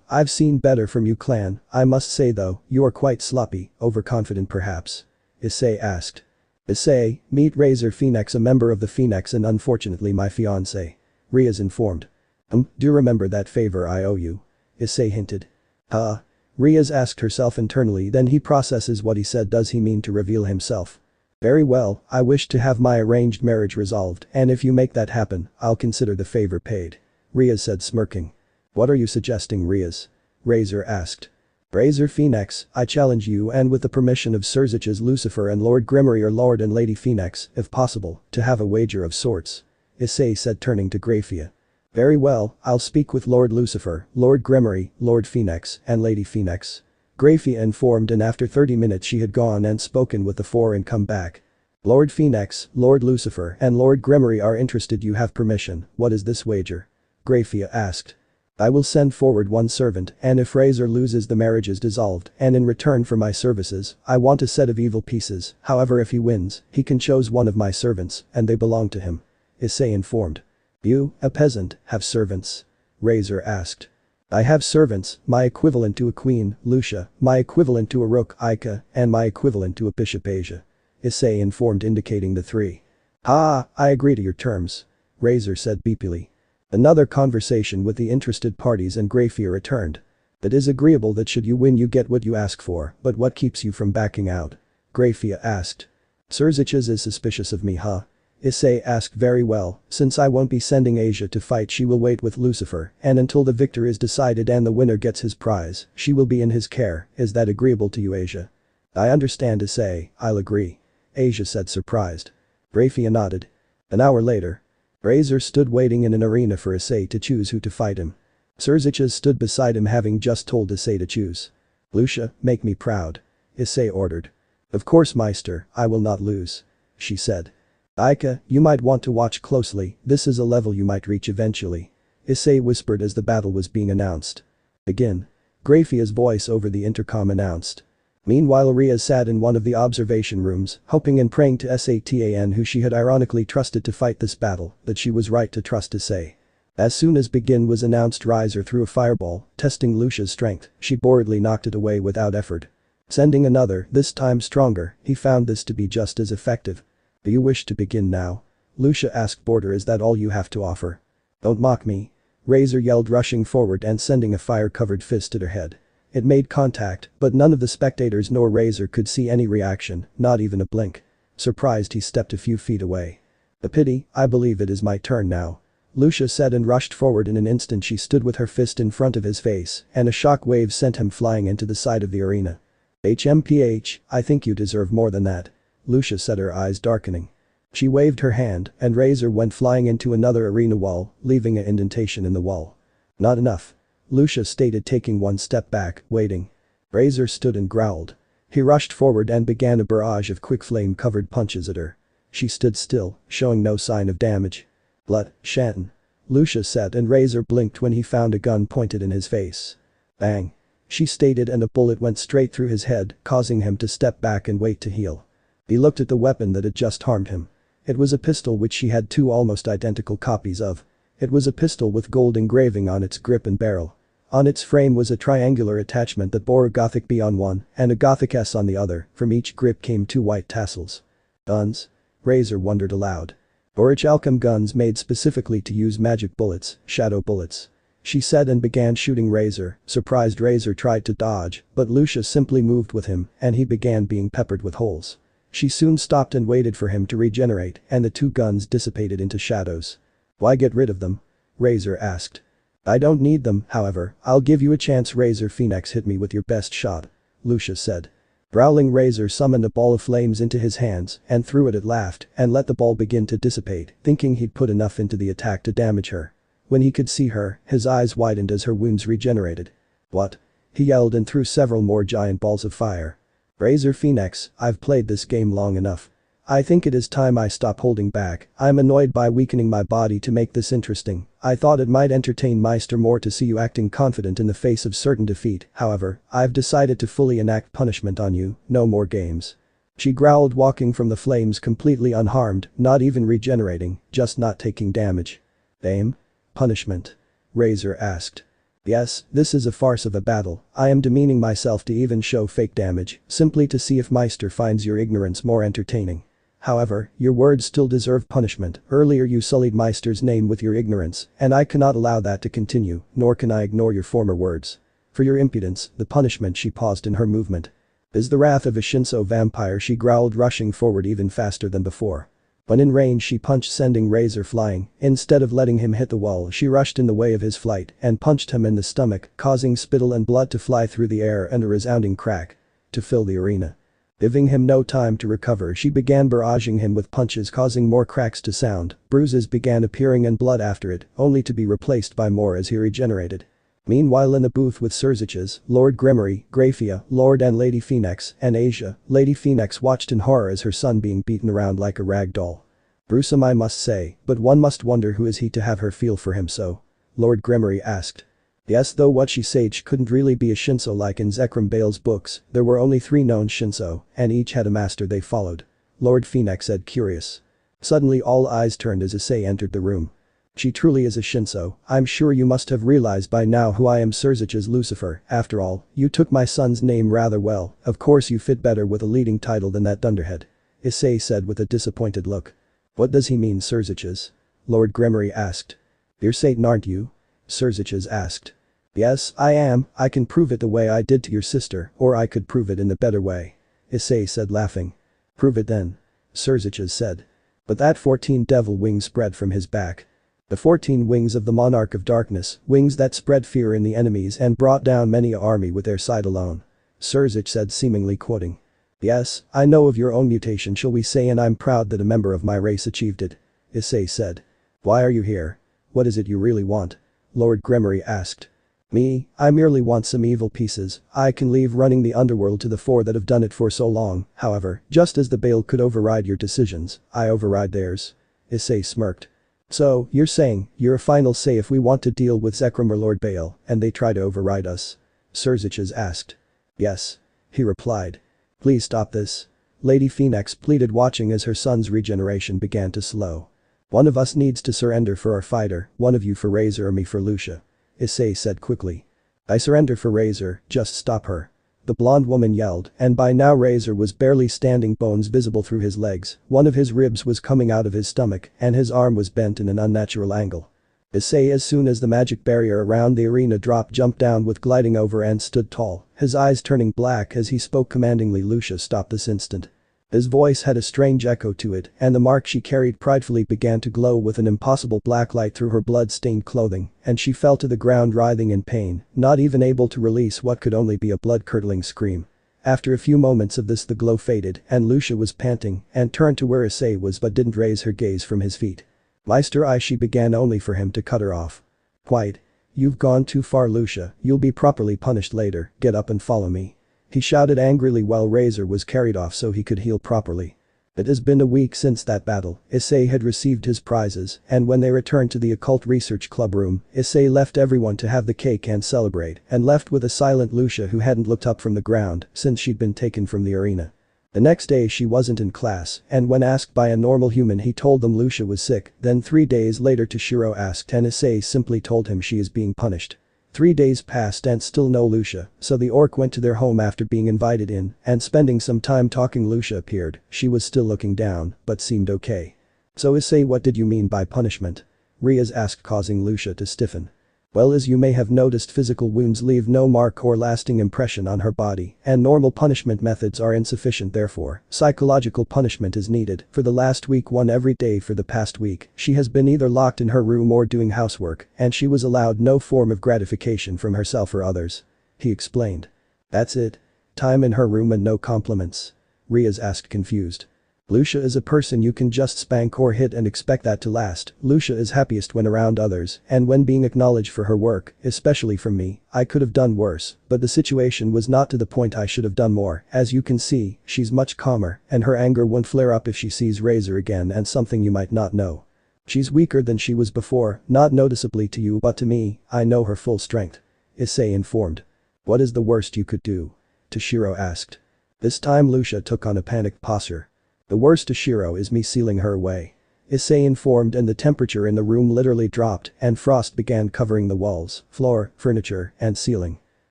A: I've seen better from you, clan. I must say though, you are quite sloppy, overconfident perhaps. Issei asked. Issei, meet Razor Phoenix, a member of the Phoenix and unfortunately my fiancé. Riaz informed. Do you remember that favor I owe you? Issei hinted. Huh? Riaz asked herself internally, then he processes what he said. Does he mean to reveal himself? Very well, I wish to have my arranged marriage resolved, and if you make that happen, I'll consider the favor paid. Riaz said, smirking. What are you suggesting, Riaz? Razor asked. Razor Phoenix, I challenge you, and with the permission of Surzich's Lucifer and Lord Gremory, or Lord and Lady Phoenix, if possible, to have a wager of sorts. Issei said, turning to Graphia. Very well, I'll speak with Lord Lucifer, Lord Gremory, Lord Phoenix, and Lady Phoenix. Graphia informed, and after 30 minutes she had gone and spoken with the 4 and come back. Lord Phoenix, Lord Lucifer, and Lord Gremory are interested. You have permission. What is this wager? Graphia asked. I will send forward 1 servant, and if Razor loses, the marriage is dissolved, and in return for my services, I want a set of evil pieces. However, if he wins, he can choose one of my servants, and they belong to him. Issei informed. You, a peasant, have servants? Razor asked. I have servants, my equivalent to a queen, Lucia, my equivalent to a rook, Aika, and my equivalent to a bishop, Asia. Issei informed, indicating the 3. I agree to your terms. Razor said beepily. Another conversation with the interested parties and Graphia returned. It is agreeable that should you win you get what you ask for, but what keeps you from backing out? Graphia asked. Surzich's is suspicious of me, huh? Issei asked. Very well, since I won't be sending Asia to fight, she will wait with Lucifer, and until the victor is decided and the winner gets his prize, she will be in his care. Is that agreeable to you, Asia? I understand, Issei, I'll agree. Asia said, surprised. Graphia nodded. An hour later. Razor stood waiting in an arena for Issei to choose who to fight him. Surziches stood beside him having just told Issei to choose. Lucia, make me proud. Issei ordered. Of course Meister, I will not lose. She said. Aika, you might want to watch closely, this is a level you might reach eventually. Issei whispered as the battle was being announced. Begin. Grafia's voice over the intercom announced. Meanwhile Ria sat in one of the observation rooms, hoping and praying to Satan who she had ironically trusted to fight this battle, that she was right to trust Issei. As soon as begin was announced Riser threw a fireball, testing Lucia's strength, she boredly knocked it away without effort. Sending another, this time stronger, he found this to be just as effective. Do you wish to begin now? Lucia asked Border, is that all you have to offer? Don't mock me. Razor yelled, rushing forward and sending a fire-covered fist at her head. It made contact, but none of the spectators nor Razor could see any reaction, not even a blink. Surprised, he stepped a few feet away. A pity, I believe it is my turn now. Lucia said and rushed forward. In an instant she stood with her fist in front of his face, and a shock wave sent him flying into the side of the arena. HMPH, I think you deserve more than that. Lucia said, her eyes darkening. She waved her hand, and Razor went flying into another arena wall, leaving an indentation in the wall. Not enough. Lucia stated, taking one step back, waiting. Razor stood and growled. He rushed forward and began a barrage of quick flame-covered punches at her. She stood still, showing no sign of damage. Blood, Shanton. Lucia said, and Razor blinked when he found a gun pointed in his face. Bang. She stated, and a bullet went straight through his head, causing him to step back and wait to heal. He looked at the weapon that had just harmed him. It was a pistol which she had two almost identical copies of. It was a pistol with gold engraving on its grip and barrel. On its frame was a triangular attachment that bore a Gothic B on one and a Gothic S on the other. From each grip came two white tassels. Guns? Razor wondered aloud. Orichalcum guns made specifically to use magic bullets, shadow bullets. She said and began shooting Razor. Surprised, Razor tried to dodge, but Lucia simply moved with him and he began being peppered with holes. She soon stopped and waited for him to regenerate, and the two guns dissipated into shadows. Why get rid of them? Razor asked. I don't need them, however, I'll give you a chance. Razor Phoenix, hit me with your best shot. Lucia said. Growling, Razor summoned a ball of flames into his hands and threw it at Laughed and let the ball begin to dissipate, thinking he'd put enough into the attack to damage her. When he could see her, his eyes widened as her wounds regenerated. What? He yelled and threw several more giant balls of fire. Razor Phoenix, I've played this game long enough. I think it is time I stop holding back. I'm annoyed by weakening my body to make this interesting. I thought it might entertain Meister more to see you acting confident in the face of certain defeat. However, I've decided to fully enact punishment on you. No more games. She growled, walking from the flames completely unharmed, not even regenerating, just not taking damage. Aim? Punishment? Razor asked. Yes, this is a farce of a battle. I am demeaning myself to even show fake damage, simply to see if Meister finds your ignorance more entertaining. However, your words still deserve punishment. Earlier you sullied Meister's name with your ignorance, and I cannot allow that to continue, nor can I ignore your former words. For your impudence, the punishment. She paused in her movement. Is the wrath of a Shinso vampire, she growled, rushing forward even faster than before. When in range she punched, sending Razor flying. Instead of letting him hit the wall, she rushed in the way of his flight and punched him in the stomach, causing spittle and blood to fly through the air and a resounding crack to fill the arena. Giving him no time to recover, she began barraging him with punches, causing more cracks to sound. Bruises began appearing and blood after it, only to be replaced by more as he regenerated. Meanwhile, in the booth with Surziches, Lord Gremory, Grafia, Lord and Lady Phoenix, and Asia, Lady Phoenix watched in horror as her son being beaten around like a rag doll. Gruesome, I must say, but one must wonder who is he to have her feel for him so? Lord Gremory asked. Yes, though what she said couldn't really be a Shinso like in Zekrom Bale's books. There were only 3 known Shinso, and each had a master they followed. Lord Phoenix said, curious. Suddenly all eyes turned as Issei entered the room. She truly is a Shinso. I'm sure you must have realized by now who I am. Surziches Lucifer. After all, you took my son's name rather well. Of course you fit better with a leading title than that dunderhead. Issei said with a disappointed look. What does he mean, Surziches? Lord Gremory asked. You're Satan, aren't you? Surziches asked. Yes, I am. I can prove it the way I did to your sister, or I could prove it in a better way. Issei said, laughing. Prove it then. Surziches said. But that 14 devil wings spread from his back. The 14 wings of the Monarch of Darkness, wings that spread fear in the enemies and brought down many an army with their sight alone. Surzich said, seemingly quoting. Yes, I know of your own mutation, shall we say, and I'm proud that a member of my race achieved it. Issei said. Why are you here? What is it you really want? Lord Gremory asked. Me, I merely want some evil pieces. I can leave running the underworld to the four that have done it for so long, however, just as the Baal could override your decisions, I override theirs. Issei smirked. So, you're saying, you're a final say if we want to deal with Zekrom or Lord Baal, and they try to override us? Serziches asked. Yes. He replied. Please stop this. Lady Phoenix pleaded, watching as her son's regeneration began to slow. One of us needs to surrender for our fighter, one of you for Razor or me for Lucia. Issei said quickly. I surrender for Razor, just stop her. The blonde woman yelled, and by now Razor was barely standing, bones visible through his legs, one of his ribs was coming out of his stomach, and his arm was bent in an unnatural angle. Issei, as soon as the magic barrier around the arena dropped, jumped down with gliding over and stood tall, his eyes turning black as he spoke commandingly. Lucia, stop this instant. His voice had a strange echo to it, and the mark she carried pridefully began to glow with an impossible black light through her blood-stained clothing, and she fell to the ground writhing in pain, not even able to release what could only be a blood-curdling scream. After a few moments of this, the glow faded, and Lucia was panting, and turned to where Issei was but didn't raise her gaze from his feet. Meister, she began, only for him to cut her off. Quite. You've gone too far, Lucia, you'll be properly punished later, get up and follow me. He shouted angrily while Razor was carried off so he could heal properly. It has been a week since that battle. Issei had received his prizes, and when they returned to the occult research club room, Issei left everyone to have the cake and celebrate, and left with a silent Lucia who hadn't looked up from the ground since she'd been taken from the arena. The next day she wasn't in class, and when asked by a normal human he told them Lucia was sick, then 3 days later Toshiro asked and Issei simply told him she is being punished. 3 days passed and still no Lucia, so the orc went to their home after being invited in, and spending some time talking. Lucia appeared, she was still looking down, but seemed okay. So Issei, what did you mean by punishment? Riaz asked, causing Lucia to stiffen. Well, as you may have noticed, physical wounds leave no mark or lasting impression on her body, and normal punishment methods are insufficient, therefore, psychological punishment is needed. For the last week, one every day for the past week, she has been either locked in her room or doing housework, and she was allowed no form of gratification from herself or others. He explained. That's it? Time in her room and no compliments? Riaz asked, confused. Lucia is a person you can just spank or hit and expect that to last. Lucia is happiest when around others and when being acknowledged for her work, especially from me. I could have done worse, but the situation was not to the point I should have done more. As you can see, she's much calmer, and her anger won't flare up if she sees Razor again. And something you might not know. She's weaker than she was before, not noticeably to you but to me. I know her full strength. Issei informed. What is the worst you could do? Toshiro asked. This time Lucia took on a panicked posture. The worst, Toshiro, is me sealing her away. Issei informed, and the temperature in the room literally dropped and frost began covering the walls, floor, furniture, and ceiling.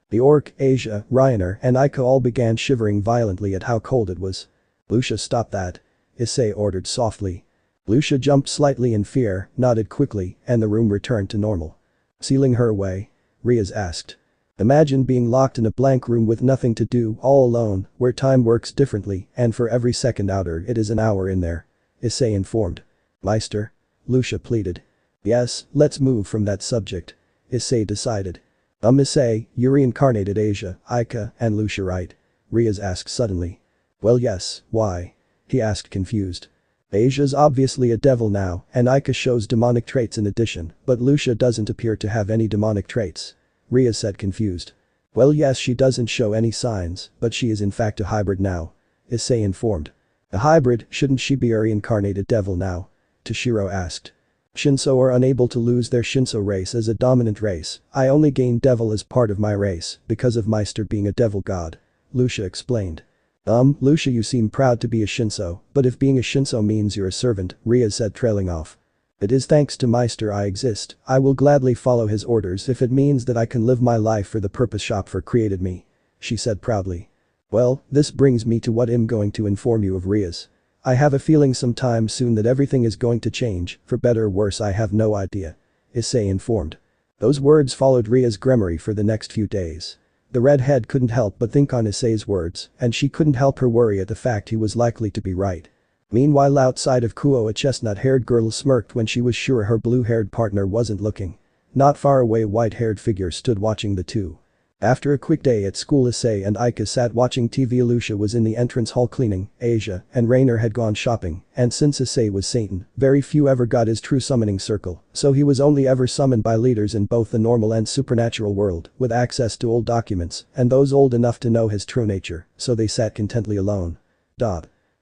A: The orc, Asia, Ryaner, and Aika all began shivering violently at how cold it was. Lucia, stop that. Issei ordered softly. Lucia jumped slightly in fear, nodded quickly, and the room returned to normal. Sealing her away? Riaz asked. Imagine being locked in a blank room with nothing to do, all alone, where time works differently, and for every second outer it is an hour in there. Issei informed. Meister? Lucia pleaded. Yes, let's move from that subject. Issei decided. Issei, you reincarnated Asia, Aika, and Lucia, right? Riaz asked suddenly. Well, yes, why? He asked, confused. Asia's obviously a devil now, and Aika shows demonic traits in addition, but Lucia doesn't appear to have any demonic traits. Riaz said, confused. Well, yes, she doesn't show any signs, but she is in fact a hybrid now. Issei informed. A hybrid? Shouldn't she be a reincarnated devil now? Toshiro asked. Shinso are unable to lose their Shinso race as a dominant race. I only gained devil as part of my race, because of Meister being a devil god. Lucia explained. Lucia, you seem proud to be a Shinso, but if being a Shinso means you're a servant, Riaz said, trailing off. It is thanks to Meister I exist. I will gladly follow his orders if it means that I can live my life for the purpose Shopfer created me. She said proudly. Well, this brings me to what I'm going to inform you of, Riaz. I have a feeling sometime soon that everything is going to change, for better or worse, I have no idea. Issei informed. Those words followed Riaz Gremory for the next few days. The redhead couldn't help but think on Issei's words, and she couldn't help her worry at the fact he was likely to be right. Meanwhile, outside of Kuo, a chestnut-haired girl smirked when she was sure her blue-haired partner wasn't looking. Not far away, a white-haired figure stood watching the two. After a quick day at school, Issei and Aika sat watching TV. Lucia was in the entrance hall cleaning, Asia and Rainer had gone shopping, and since Issei was Satan, very few ever got his true summoning circle, so he was only ever summoned by leaders in both the normal and supernatural world, with access to old documents, and those old enough to know his true nature, so they sat contentedly alone.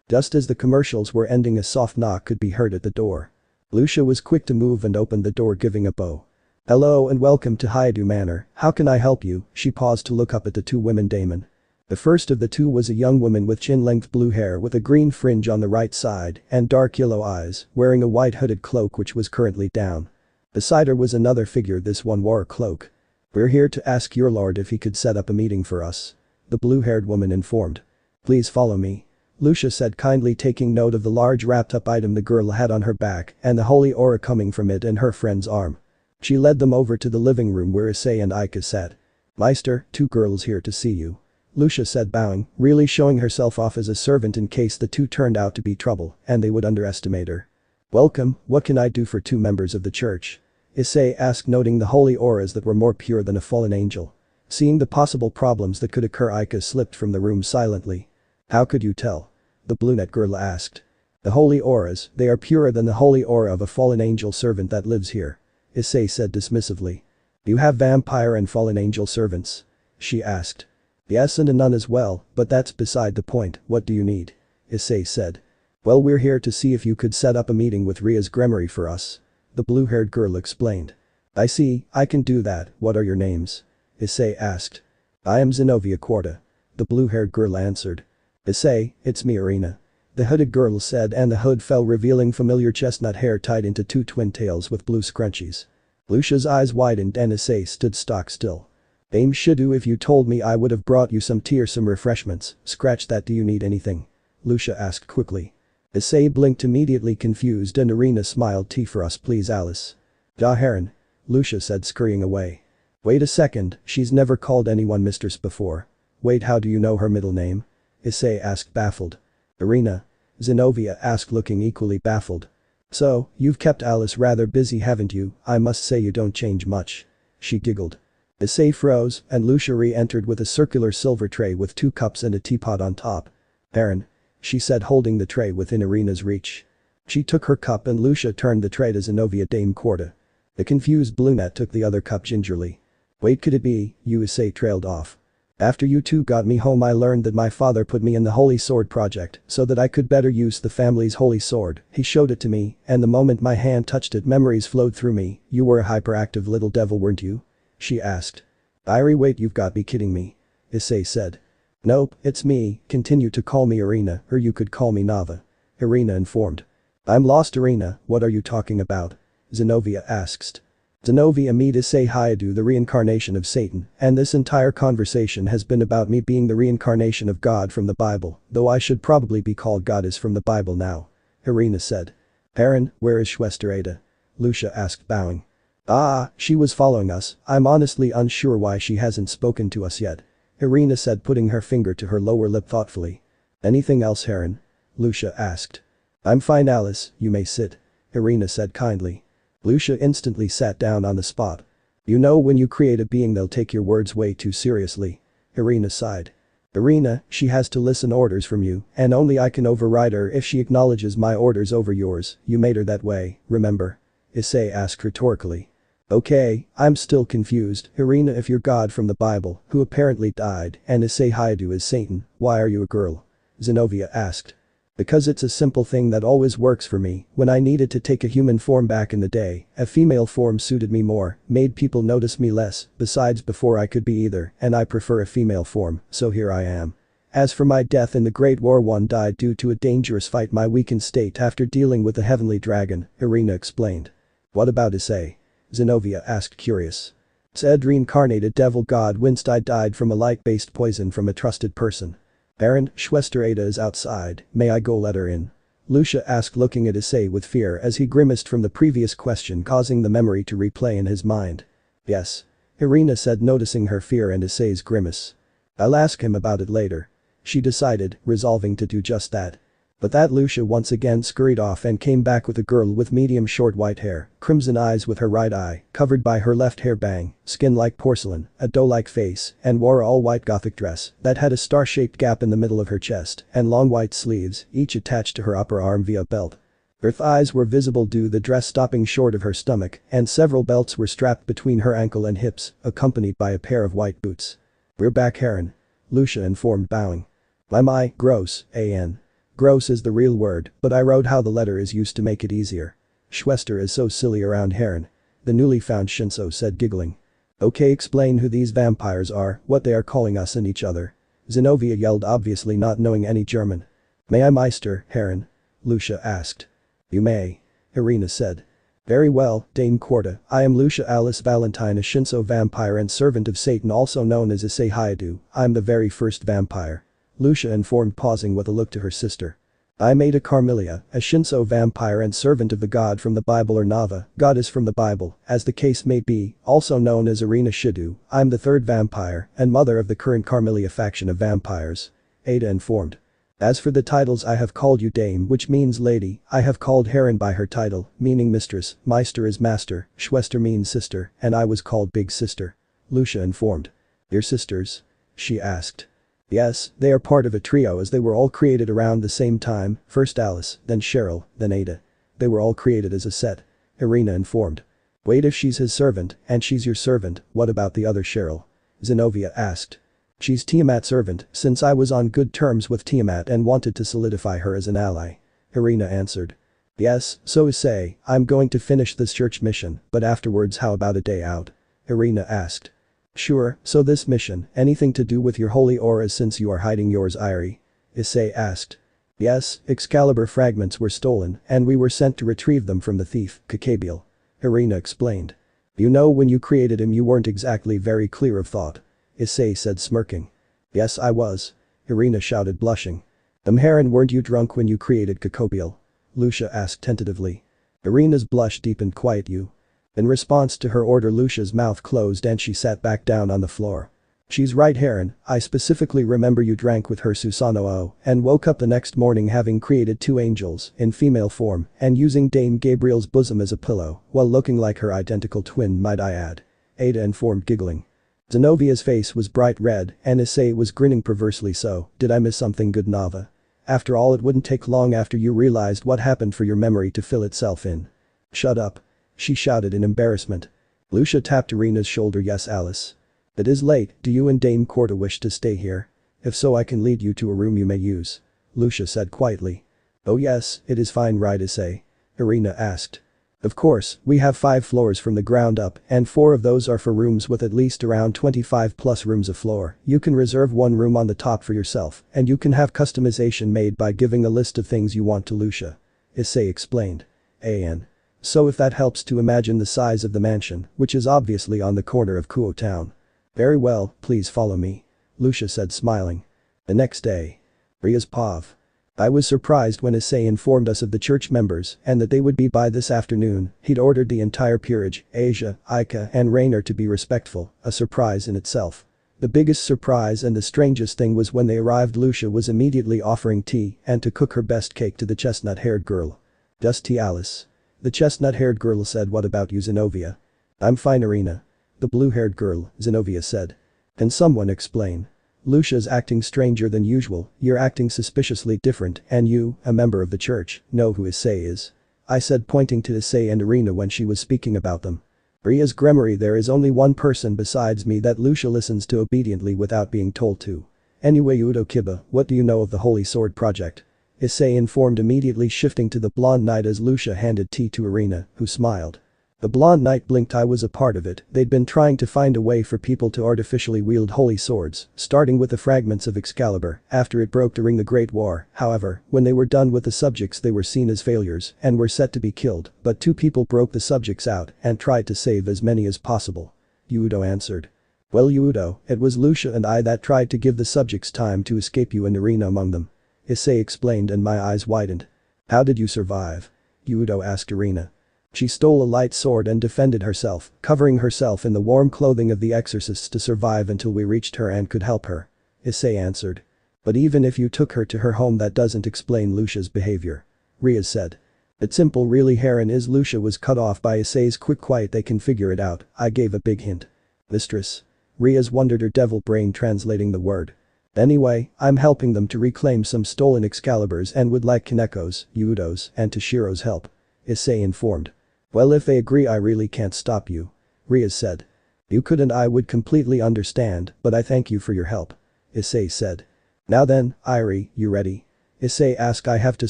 A: Just as the commercials were ending, a soft knock could be heard at the door. Lucia was quick to move and opened the door, giving a bow. "Hello and welcome to Hydu Manor, how can I help you?" She paused to look up at the two women Damon. The first of the two was a young woman with chin-length blue hair with a green fringe on the right side and dark yellow eyes, wearing a white hooded cloak which was currently down. Beside her was another figure. This one wore a cloak. "We're here to ask your lord if he could set up a meeting for us," the blue-haired woman informed. "Please follow me," Lucia said, kindly taking note of the large wrapped-up item the girl had on her back and the holy aura coming from it in her friend's arm. She led them over to the living room where Issei and Aika sat. "Meister, two girls here to see you," Lucia said, bowing, really showing herself off as a servant in case the two turned out to be trouble and they would underestimate her. "Welcome, what can I do for two members of the church?" Issei asked, noting the holy auras that were more pure than a fallen angel. Seeing the possible problems that could occur, Aika slipped from the room silently. "How could you tell?" the brunette girl asked. "The holy auras, they are purer than the holy aura of a fallen angel servant that lives here," Issei said dismissively. "Do you have vampire and fallen angel servants?" she asked. "Yes, and a nun as well, but that's beside the point. What do you need?" Issei said. "Well, we're here to see if you could set up a meeting with Ria's Gremory for us," the blue-haired girl explained. "I see, I can do that. What are your names?" Issei asked. "I am Zenobia Quarta," the blue-haired girl answered. "Issei, it's me, Irina," the hooded girl said, and the hood fell, revealing familiar chestnut hair tied into two twin tails with blue scrunchies. Lucia's eyes widened and Issei stood stock still. "Dame Shidu, if you told me I would have brought you some tea or some refreshments. Scratch that, do you need anything?" Lucia asked quickly. Issei blinked, immediately confused, and Irina smiled. "Tea for us please, Alice." "Got Harem," Lucia said, scurrying away. "Wait a second, she's never called anyone mistress before." "Wait, how do you know her middle name?" Issei asked, baffled. "Irina," Zenobia asked, looking equally baffled. "So, you've kept Alice rather busy, haven't you? I must say you don't change much." She giggled. Issei froze, and Lucia re-entered with a circular silver tray with 2 cups and a teapot on top. "Aaron," she said, holding the tray within Irina's reach. She took her cup and Lucia turned the tray to Zenobia. "Dame Quarta." The confused brunette took the other cup gingerly. "Wait, could it be you?" Issei trailed off. "After you two got me home, I learned that my father put me in the Holy Sword Project so that I could better use the family's holy sword. He showed it to me, and the moment my hand touched it, memories flowed through me." "You were a hyperactive little devil, weren't you?" she asked. "Irie, wait, you've got to be kidding me," Issei said. "Nope, it's me, continue to call me Irina, or you could call me Nava," Irina informed. "I'm lost, Irina, what are you talking about?" Zenobia asked. Zenobia, meet Issei Hydu, the reincarnation of Satan, and this entire conversation has been about me being the reincarnation of God from the Bible, though I should probably be called Goddess from the Bible now," Irina said. "Aaron, where is Schwester Ada?" Lucia asked, bowing. "Ah, she was following us. I'm honestly unsure why she hasn't spoken to us yet," Irina said, putting her finger to her lower lip thoughtfully. "Anything else, Aaron?" Lucia asked. "I'm fine, Alice, you may sit," Irina said kindly. Lucia instantly sat down on the spot. "You know, when you create a being, they'll take your words way too seriously," Irina sighed. "Irina, she has to listen orders from you, and only I can override her if she acknowledges my orders over yours. You made her that way, remember?" Issei asked rhetorically. "Okay, I'm still confused, Irina, if you're God from the Bible, who apparently died, and Issei Hydu is Satan, why are you a girl?" Zenobia asked. "Because it's a simple thing that always works for me. When I needed to take a human form back in the day, a female form suited me more, made people notice me less, besides before I could be either, and I prefer a female form, so here I am. As for my death in the Great War, one died due to a dangerous fight, my weakened state after dealing with the heavenly dragon," Irina explained. "What about Issei?" Zenobia asked, curious. "Said reincarnated devil god winced. I died from a light-based poison from a trusted person." "Aaron, Schwester Ada is outside, may I go let her in?" Lucia asked, looking at Issei with fear as he grimaced from the previous question, causing the memory to replay in his mind. "Yes," Irina said, noticing her fear and Issei's grimace. "I'll ask him about it later," she decided, resolving to do just that. But that Lucia once again scurried off and came back with a girl with medium short white hair, crimson eyes with her right eye, covered by her left hair bang, skin like porcelain, a doe-like face, and wore a all-white gothic dress that had a star-shaped gap in the middle of her chest and long white sleeves, each attached to her upper arm via a belt. Her thighs were visible due to the dress stopping short of her stomach, and several belts were strapped between her ankle and hips, accompanied by a pair of white boots. "We're back, Harem," Lucia informed, bowing. My, gross, an. Gross is the real word, but I wrote how the letter is used to make it easier. Schwester is so silly around Harem. The newly found Shinso said, giggling. Okay, explain who these vampires are, what they are calling us and each other. Zenobia yelled, obviously not knowing any German. May I, Meister, Harem? Lucia asked. You may. Irina said. Very well, Dame Corda, I am Lucia Alice Valentine, a Shinso vampire and servant of Satan, also known as Issei Hayadu. I'm the very first vampire. Lucia informed, pausing with a look to her sister. I'm Ada Carmelia, a Shinso vampire and servant of the god from the Bible, or Nava, goddess from the Bible, as the case may be, also known as Irina Shidu. I'm the third vampire and mother of the current Carmelia faction of vampires. Ada informed. As for the titles, I have called you Dame, which means lady. I have called Harem by her title, meaning mistress. Meister is master, Schwester means sister, and I was called Big Sister. Lucia informed. Your sisters? She asked. Yes, they are part of a trio as they were all created around the same time, first Alice, then Cheryl, then Ada. They were all created as a set. Irina informed. Wait, if she's his servant, and she's your servant, what about the other Cheryl? Zenobia asked. She's Tiamat's servant, since I was on good terms with Tiamat and wanted to solidify her as an ally. Irina answered. Yes, so Issei, I'm going to finish this church mission, but afterwards how about a day out? Irina asked. Sure, so this mission, anything to do with your holy auras since you are hiding yours, Irie? Issei asked. Yes, Excalibur fragments were stolen and we were sent to retrieve them from the thief, Kakabiel. Irina explained. You know, when you created him you weren't exactly very clear of thought. Issei said, smirking. Yes, I was. Irina shouted, blushing. Harem, weren't you drunk when you created Kakabiel? Lucia asked tentatively. Irina's blush deepened. Quiet you. In response to her order, Lucia's mouth closed and she sat back down on the floor. She's right, Harem, I specifically remember you drank with her Susanoo and woke up the next morning having created two angels in female form and using Dame Gabriel's bosom as a pillow while looking like her identical twin, might I add. Ada informed, giggling. Zenobia's face was bright red and Issei was grinning perversely. So, did I miss something good, Nava? After all, it wouldn't take long after you realized what happened for your memory to fill itself in. Shut up. She shouted in embarrassment. Lucia tapped Irina's shoulder. Yes, Alice. It is late, do you and Dame Corda wish to stay here? If so, I can lead you to a room you may use. Lucia said quietly. Oh yes, it is fine, right, Issei? Irina asked. Of course, we have 5 floors from the ground up and 4 of those are for rooms with at least around 25 plus rooms a floor. You can reserve one room on the top for yourself and you can have customization made by giving a list of things you want to Lucia. Issei explained. An. So if that helps to imagine the size of the mansion, which is obviously on the corner of Kuo Town. Very well, please follow me. Lucia said, smiling. The next day. Ria's Pav. I was surprised when Issei informed us of the church members and that they would be by this afternoon. He'd ordered the entire peerage, Asia, Ika and Rainer to be respectful, a surprise in itself. The biggest surprise and the strangest thing was when they arrived, Lucia was immediately offering tea and to cook her best cake to the chestnut-haired girl. Just tea, Alice. The chestnut-haired girl said. What about you, Zenobia? I'm fine, Irina. The blue-haired girl, Zenobia said. Can someone explain? Lucia's acting stranger than usual. You're acting suspiciously different and you, a member of the church, know who Issei is. I said, pointing to Issei and Irina when she was speaking about them. Ria's Gremory, there is only one person besides me that Lucia listens to obediently without being told to. Anyway, Udo Kiba, what do you know of the Holy Sword Project? Issei informed, immediately shifting to the blonde knight as Lucia handed tea to Irina, who smiled. The blonde knight blinked. I was a part of it. They'd been trying to find a way for people to artificially wield holy swords, starting with the fragments of Excalibur after it broke during the Great War. However, when they were done with the subjects they were seen as failures and were set to be killed, but 2 people broke the subjects out and tried to save as many as possible. Udo answered. Well, Udo, it was Lucia and I that tried to give the subjects time to escape, you and Irina among them. Issei explained and my eyes widened. How did you survive? Udo asked Irina. She stole a light sword and defended herself, covering herself in the warm clothing of the exorcists to survive until we reached her and could help her. Issei answered. But even if you took her to her home that doesn't explain Lucia's behavior. Ria said. It's simple really Heron is Lucia was cut off by Issei's quiet they can figure it out, I gave a big hint. Mistress. Ria's wondered her devil brain translating the word. Anyway, I'm helping them to reclaim some stolen Excaliburs and would like Kaneko's, Yudo's, and Toshiro's help. Issei informed. Well if they agree I really can't stop you. Ria said. You could and I would completely understand, but I thank you for your help. Issei said. Now then, Irie, you ready? Issei asked. I have to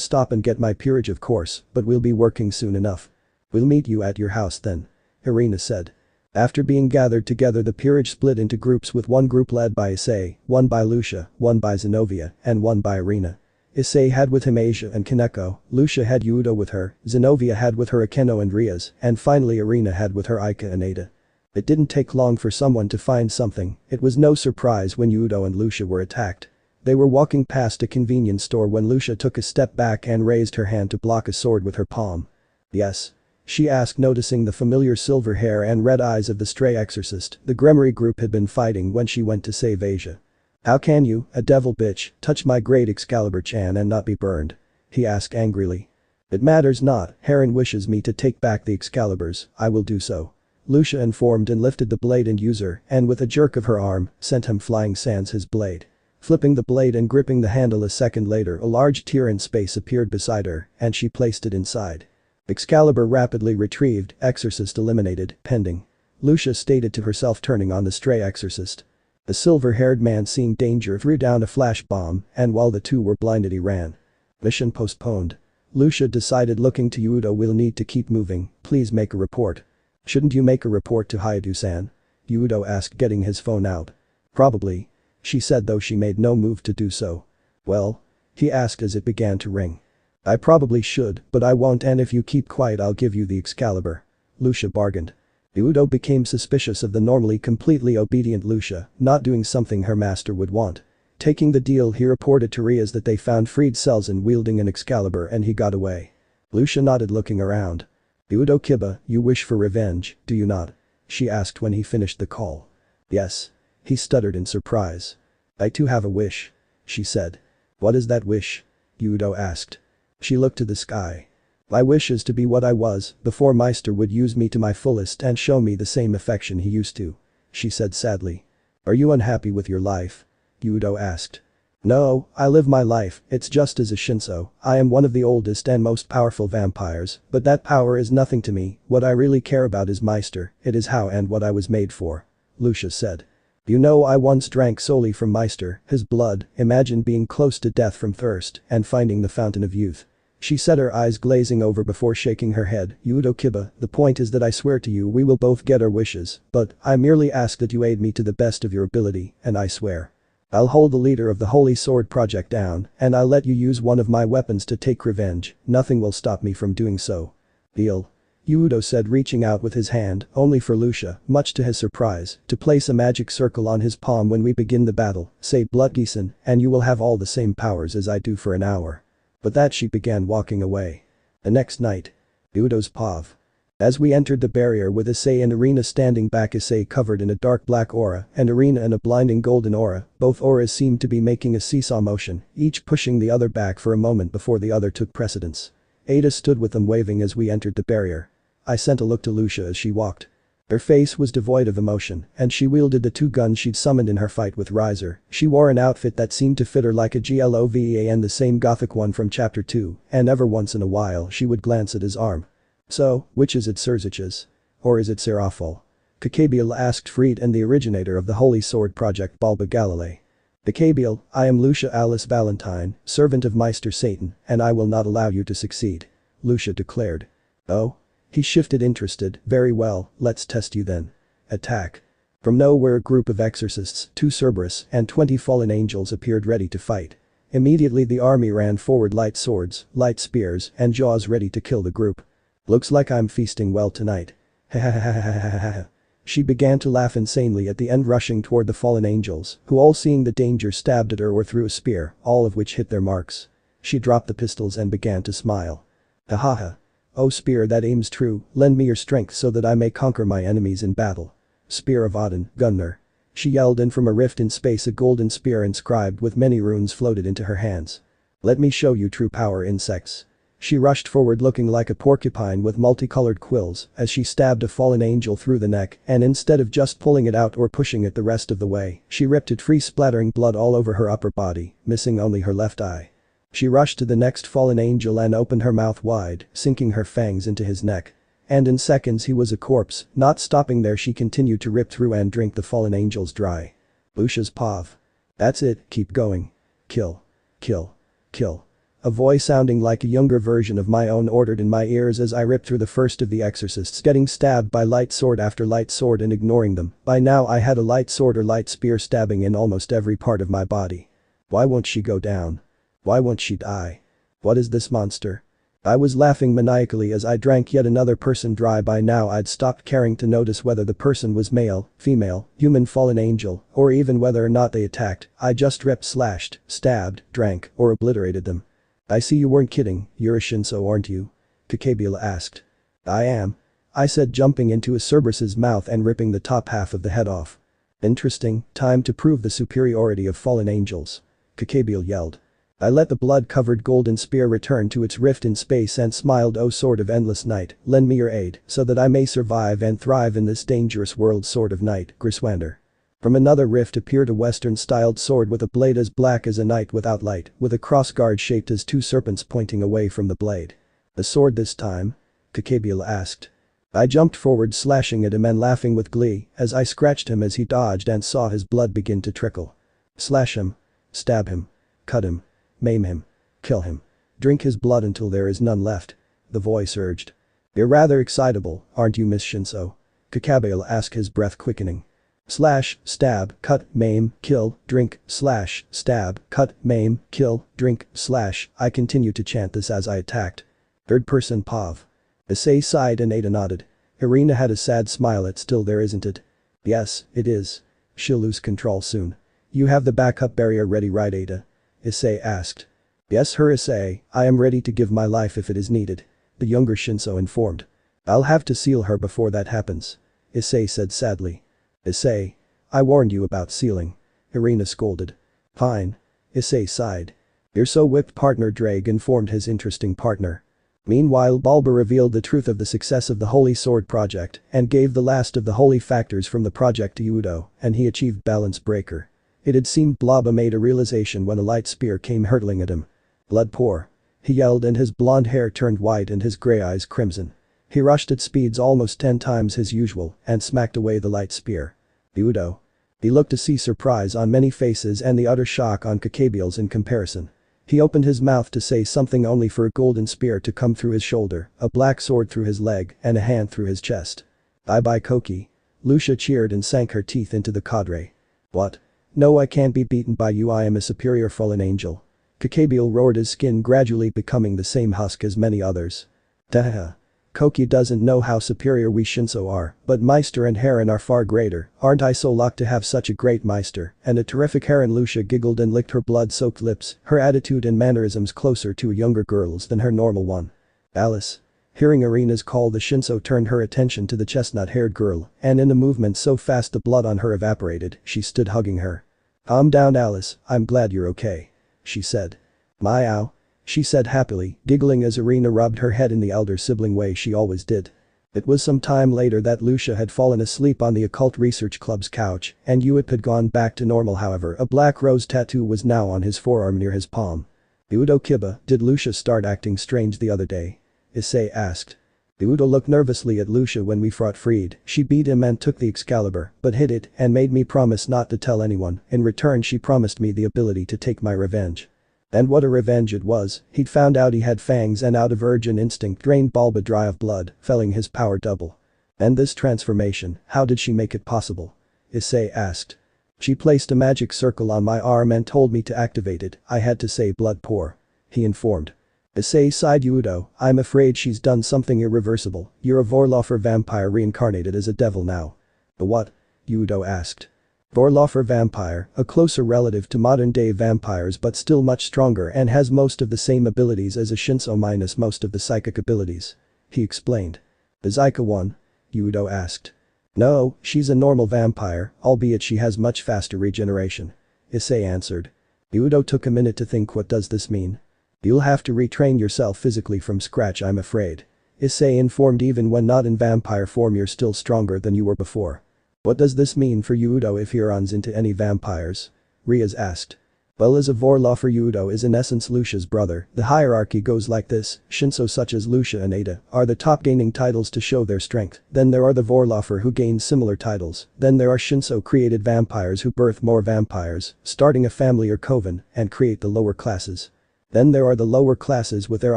A: stop and get my peerage of course, but we'll be working soon enough. We'll meet you at your house then. Irina said. After being gathered together the peerage split into groups with one group led by Issei, one by Lucia, one by Zenobia, and one by Irina. Issei had with him Asia and Kaneko, Lucia had Yudo with her, Zenobia had with her Akeno and Rias, and finally Irina had with her Aika and Ada. It didn't take long for someone to find something, it was no surprise when Yudo and Lucia were attacked. They were walking past a convenience store when Lucia took a step back and raised her hand to block a sword with her palm. Yes? She asked noticing the familiar silver hair and red eyes of the stray exorcist the Gremory group had been fighting when she went to save Asia. How can you, a devil bitch, touch my great Excalibur-chan and not be burned? He asked angrily. It matters not, Heron wishes me to take back the Excaliburs, I will do so. Lucia informed and lifted the blade and user and with a jerk of her arm, sent him flying sans his blade. Flipping the blade and gripping the handle a second later a large tear in space appeared beside her and she placed it inside. Excalibur rapidly retrieved, exorcist eliminated, pending. Lucia stated to herself turning on the stray exorcist. The silver-haired man seeing danger threw down a flash bomb and while the two were blinded he ran. Mission postponed. Lucia decided looking to Yudo we'll need to keep moving, please make a report. Shouldn't you make a report to Hayato-san? Yudo asked getting his phone out. Probably. She said though she made no move to do so. Well? He asked as it began to ring. I probably should, but I won't and if you keep quiet I'll give you the Excalibur. Lucia bargained. Yudo became suspicious of the normally completely obedient Lucia not doing something her master would want. Taking the deal he reported to Rias that they found freed Selzen wielding an Excalibur and he got away. Lucia nodded looking around. Yudo Kiba, you wish for revenge, do you not? She asked when he finished the call. Yes. He stuttered in surprise. I too have a wish. She said. What is that wish? Yudo asked. She looked to the sky. My wish is to be what I was before Meister would use me to my fullest and show me the same affection he used to. She said sadly. Are you unhappy with your life? Yudo asked. No, I live my life, it's just as a Shinso, I am one of the oldest and most powerful vampires, but that power is nothing to me, what I really care about is Meister, it is how and what I was made for. Lucia said. You know I once drank solely from Meister, his blood, imagine being close to death from thirst and finding the fountain of youth. She said her eyes glazing over before shaking her head, Yudo Kiba, the point is that I swear to you we will both get our wishes, but I merely ask that you aid me to the best of your ability, and I swear. I'll hold the leader of the Holy Sword Project down, and I'll let you use one of my weapons to take revenge, nothing will stop me from doing so. Deal. Yudo said reaching out with his hand, only for Lucia, much to his surprise, to place a magic circle on his palm when we begin the battle, say Bloodgeisen, and you will have all the same powers as I do for an hour. But that she began walking away. The next night. Yudo's POV. As we entered the barrier with Issei and Irina standing back, Issei covered in a dark black aura and Irina in a blinding golden aura, both auras seemed to be making a seesaw motion, each pushing the other back for a moment before the other took precedence. Ada stood with them waving as we entered the barrier. I sent a look to Lucia as she walked. Her face was devoid of emotion and she wielded the two guns she'd summoned in her fight with Riser. She wore an outfit that seemed to fit her like a glova and the same gothic one from chapter 2, and every once in a while she would glance at his arm. So, which is it, Serzich's? Or is it Serafol? Kakabiel asked Fried and the originator of the Holy Sword Project Balba Galilei. Kakabiel, I am Lucia Alice Valentine, servant of Meister Satan, and I will not allow you to succeed. Lucia declared. Oh? He shifted interested, very well, let's test you then. Attack. From nowhere a group of exorcists, 2 Cerberus and 20 fallen angels appeared ready to fight. Immediately the army ran forward, light swords, light spears and jaws ready to kill the group. Looks like I'm feasting well tonight. Ha. She began to laugh insanely at the end, rushing toward the fallen angels, who all seeing the danger stabbed at her or threw a spear, all of which hit their marks. She dropped the pistols and began to smile. Ha. Oh spear that aims true, lend me your strength so that I may conquer my enemies in battle. Spear of Odin, Gunnar. she yelled, and from a rift in space a golden spear inscribed with many runes floated into her hands. "Let me show you true power, insects." She rushed forward looking like a porcupine with multicolored quills as she stabbed a fallen angel through the neck, and instead of just pulling it out or pushing it the rest of the way, she ripped it free, splattering blood all over her upper body, missing only her left eye. She rushed to the next fallen angel and opened her mouth wide, sinking her fangs into his neck. And in seconds he was a corpse. Not stopping there, she continued to rip through and drink the fallen angels dry. Lucia's pav. "That's it, keep going. Kill. Kill. Kill." A voice sounding like a younger version of my own ordered in my ears as I ripped through the first of the exorcists, getting stabbed by light sword after light sword and ignoring them. By now I had a light sword or light spear stabbing in almost every part of my body. Why won't she go down? Why won't she die? What is this monster? I was laughing maniacally as I drank yet another person dry. By now I'd stopped caring to notice whether the person was male, female, human, fallen angel, or even whether or not they attacked. I just ripped, slashed, stabbed, drank, or obliterated them. "I see you weren't kidding, you're a Shinso, aren't you?" Kakebila asked. "I am," I said, jumping into a Cerberus's mouth and ripping the top half of the head off. "Interesting, time to prove the superiority of fallen angels," Kakebila yelled. I let the blood-covered golden spear return to its rift in space and smiled. "Oh, sword of endless night, lend me your aid so that I may survive and thrive in this dangerous world, sword of night, Griswander." From another rift appeared a western-styled sword with a blade as black as a night without light, with a crossguard shaped as two serpents pointing away from the blade. "A sword this time?" Kakebila asked. I jumped forward, slashing at him and laughing with glee as I scratched him as he dodged and saw his blood begin to trickle. "Slash him. Stab him. Cut him. Maim him. Kill him. Drink his blood until there is none left," the voice urged. "You're rather excitable, aren't you, Miss Shinso?" Kakebila asked, his breath quickening. Slash, stab, cut, maim, kill, drink, slash, stab, cut, maim, kill, drink, slash. I continued to chant this as I attacked. Third person pav. Issei sighed and Ada nodded. Irina had a sad smile at "Still there, isn't it?" "Yes, it is. She'll lose control soon." "You have the backup barrier ready, right, Ada?" Issei asked. "Yes, her Issei, I am ready to give my life if it is needed," the younger Shinso informed. "I'll have to seal her before that happens," Issei said sadly. "Issei, I warned you about sealing," Irina scolded. "Fine." Issei sighed. "You're so whipped," partner Drake informed his interesting partner. Meanwhile, Bulba revealed the truth of the success of the Holy Sword project and gave the last of the holy factors from the project to Udo, and he achieved balance breaker. It had seemed Bulba made a realization when a light spear came hurtling at him. "Blood pour," he yelled, and his blonde hair turned white and his gray eyes crimson. He rushed at speeds almost 10 times his usual and smacked away the light spear. "Udo." He looked to see surprise on many faces and the utter shock on Kakebiel's in comparison. He opened his mouth to say something only for a golden spear to come through his shoulder, a black sword through his leg, and a hand through his chest. "Bye-bye, Koki." Lucia cheered and sank her teeth into the cadre. "What? No, I can't be beaten by you, I am a superior fallen angel." Kakebiel roared, his skin gradually becoming the same husk as many others. "Dahaha. Koki doesn't know how superior we Shinso are, but Meister and Heron are far greater. Aren't I so lucky to have such a great Meister and a terrific Heron?" Lucia giggled and licked her blood-soaked lips, her attitude and mannerisms closer to a younger girl's than her normal one. "Alice." Hearing Irina's call, the Shinso turned her attention to the chestnut-haired girl, and in a movement so fast the blood on her evaporated, she stood hugging her. "Calm down, Alice, I'm glad you're okay," she said. "Meow," she said happily, giggling as Irina rubbed her head in the elder sibling way she always did. It was some time later that Lucia had fallen asleep on the Occult Research Club's couch, and Uip had gone back to normal. However, a black rose tattoo was now on his forearm near his palm. "Udo Kiba, did Lucia start acting strange the other day?" Issei asked. Udo looked nervously at Lucia. "When we fought Freed, she beat him and took the Excalibur, but hid it and made me promise not to tell anyone. In return, she promised me the ability to take my revenge." And what a revenge it was. He'd found out he had fangs and out of urgent instinct drained Bulba dry of blood, felling his power double. "And this transformation, how did she make it possible?" Issei asked. "She placed a magic circle on my arm and told me to activate it. I had to say blood pour," he informed. Issei sighed. "Udo, I'm afraid she's done something irreversible. You're a Vorlaufer vampire reincarnated as a devil now." "A what?" Udo asked. Vorlaufer vampire, a closer relative to modern-day vampires but still much stronger and has most of the same abilities as a Shinso minus most of the psychic abilities," he explained. "The Zyka one?" Udo asked. No, she's a normal vampire, albeit she has much faster regeneration. Issei answered. Udo took a minute to think, what does this mean? You'll have to retrain yourself physically from scratch, I'm afraid. Issei informed. Even when not in vampire form you're still stronger than you were before. What does this mean for you, Udo, if he runs into any vampires? Riaz asked. Well, as a Vorlaufer, Udo is in essence Lucia's brother. The hierarchy goes like this: Shinso such as Lucia and Ada are the top, gaining titles to show their strength. Then there are the Vorlaufer who gain similar titles. Then there are Shinso created vampires who birth more vampires, starting a family or coven, and create the lower classes. Then there are the lower classes with their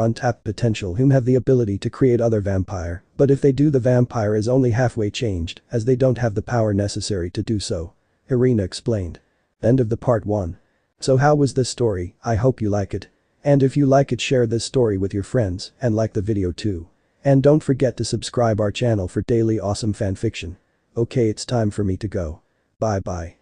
A: untapped potential whom have the ability to create other vampire, but if they do, the vampire is only halfway changed as they don't have the power necessary to do so. Irina explained. End of the part 1. So how was this story? I hope you like it. And if you like it, share this story with your friends and like the video too. And don't forget to subscribe our channel for daily awesome fanfiction. Okay, it's time for me to go. Bye bye.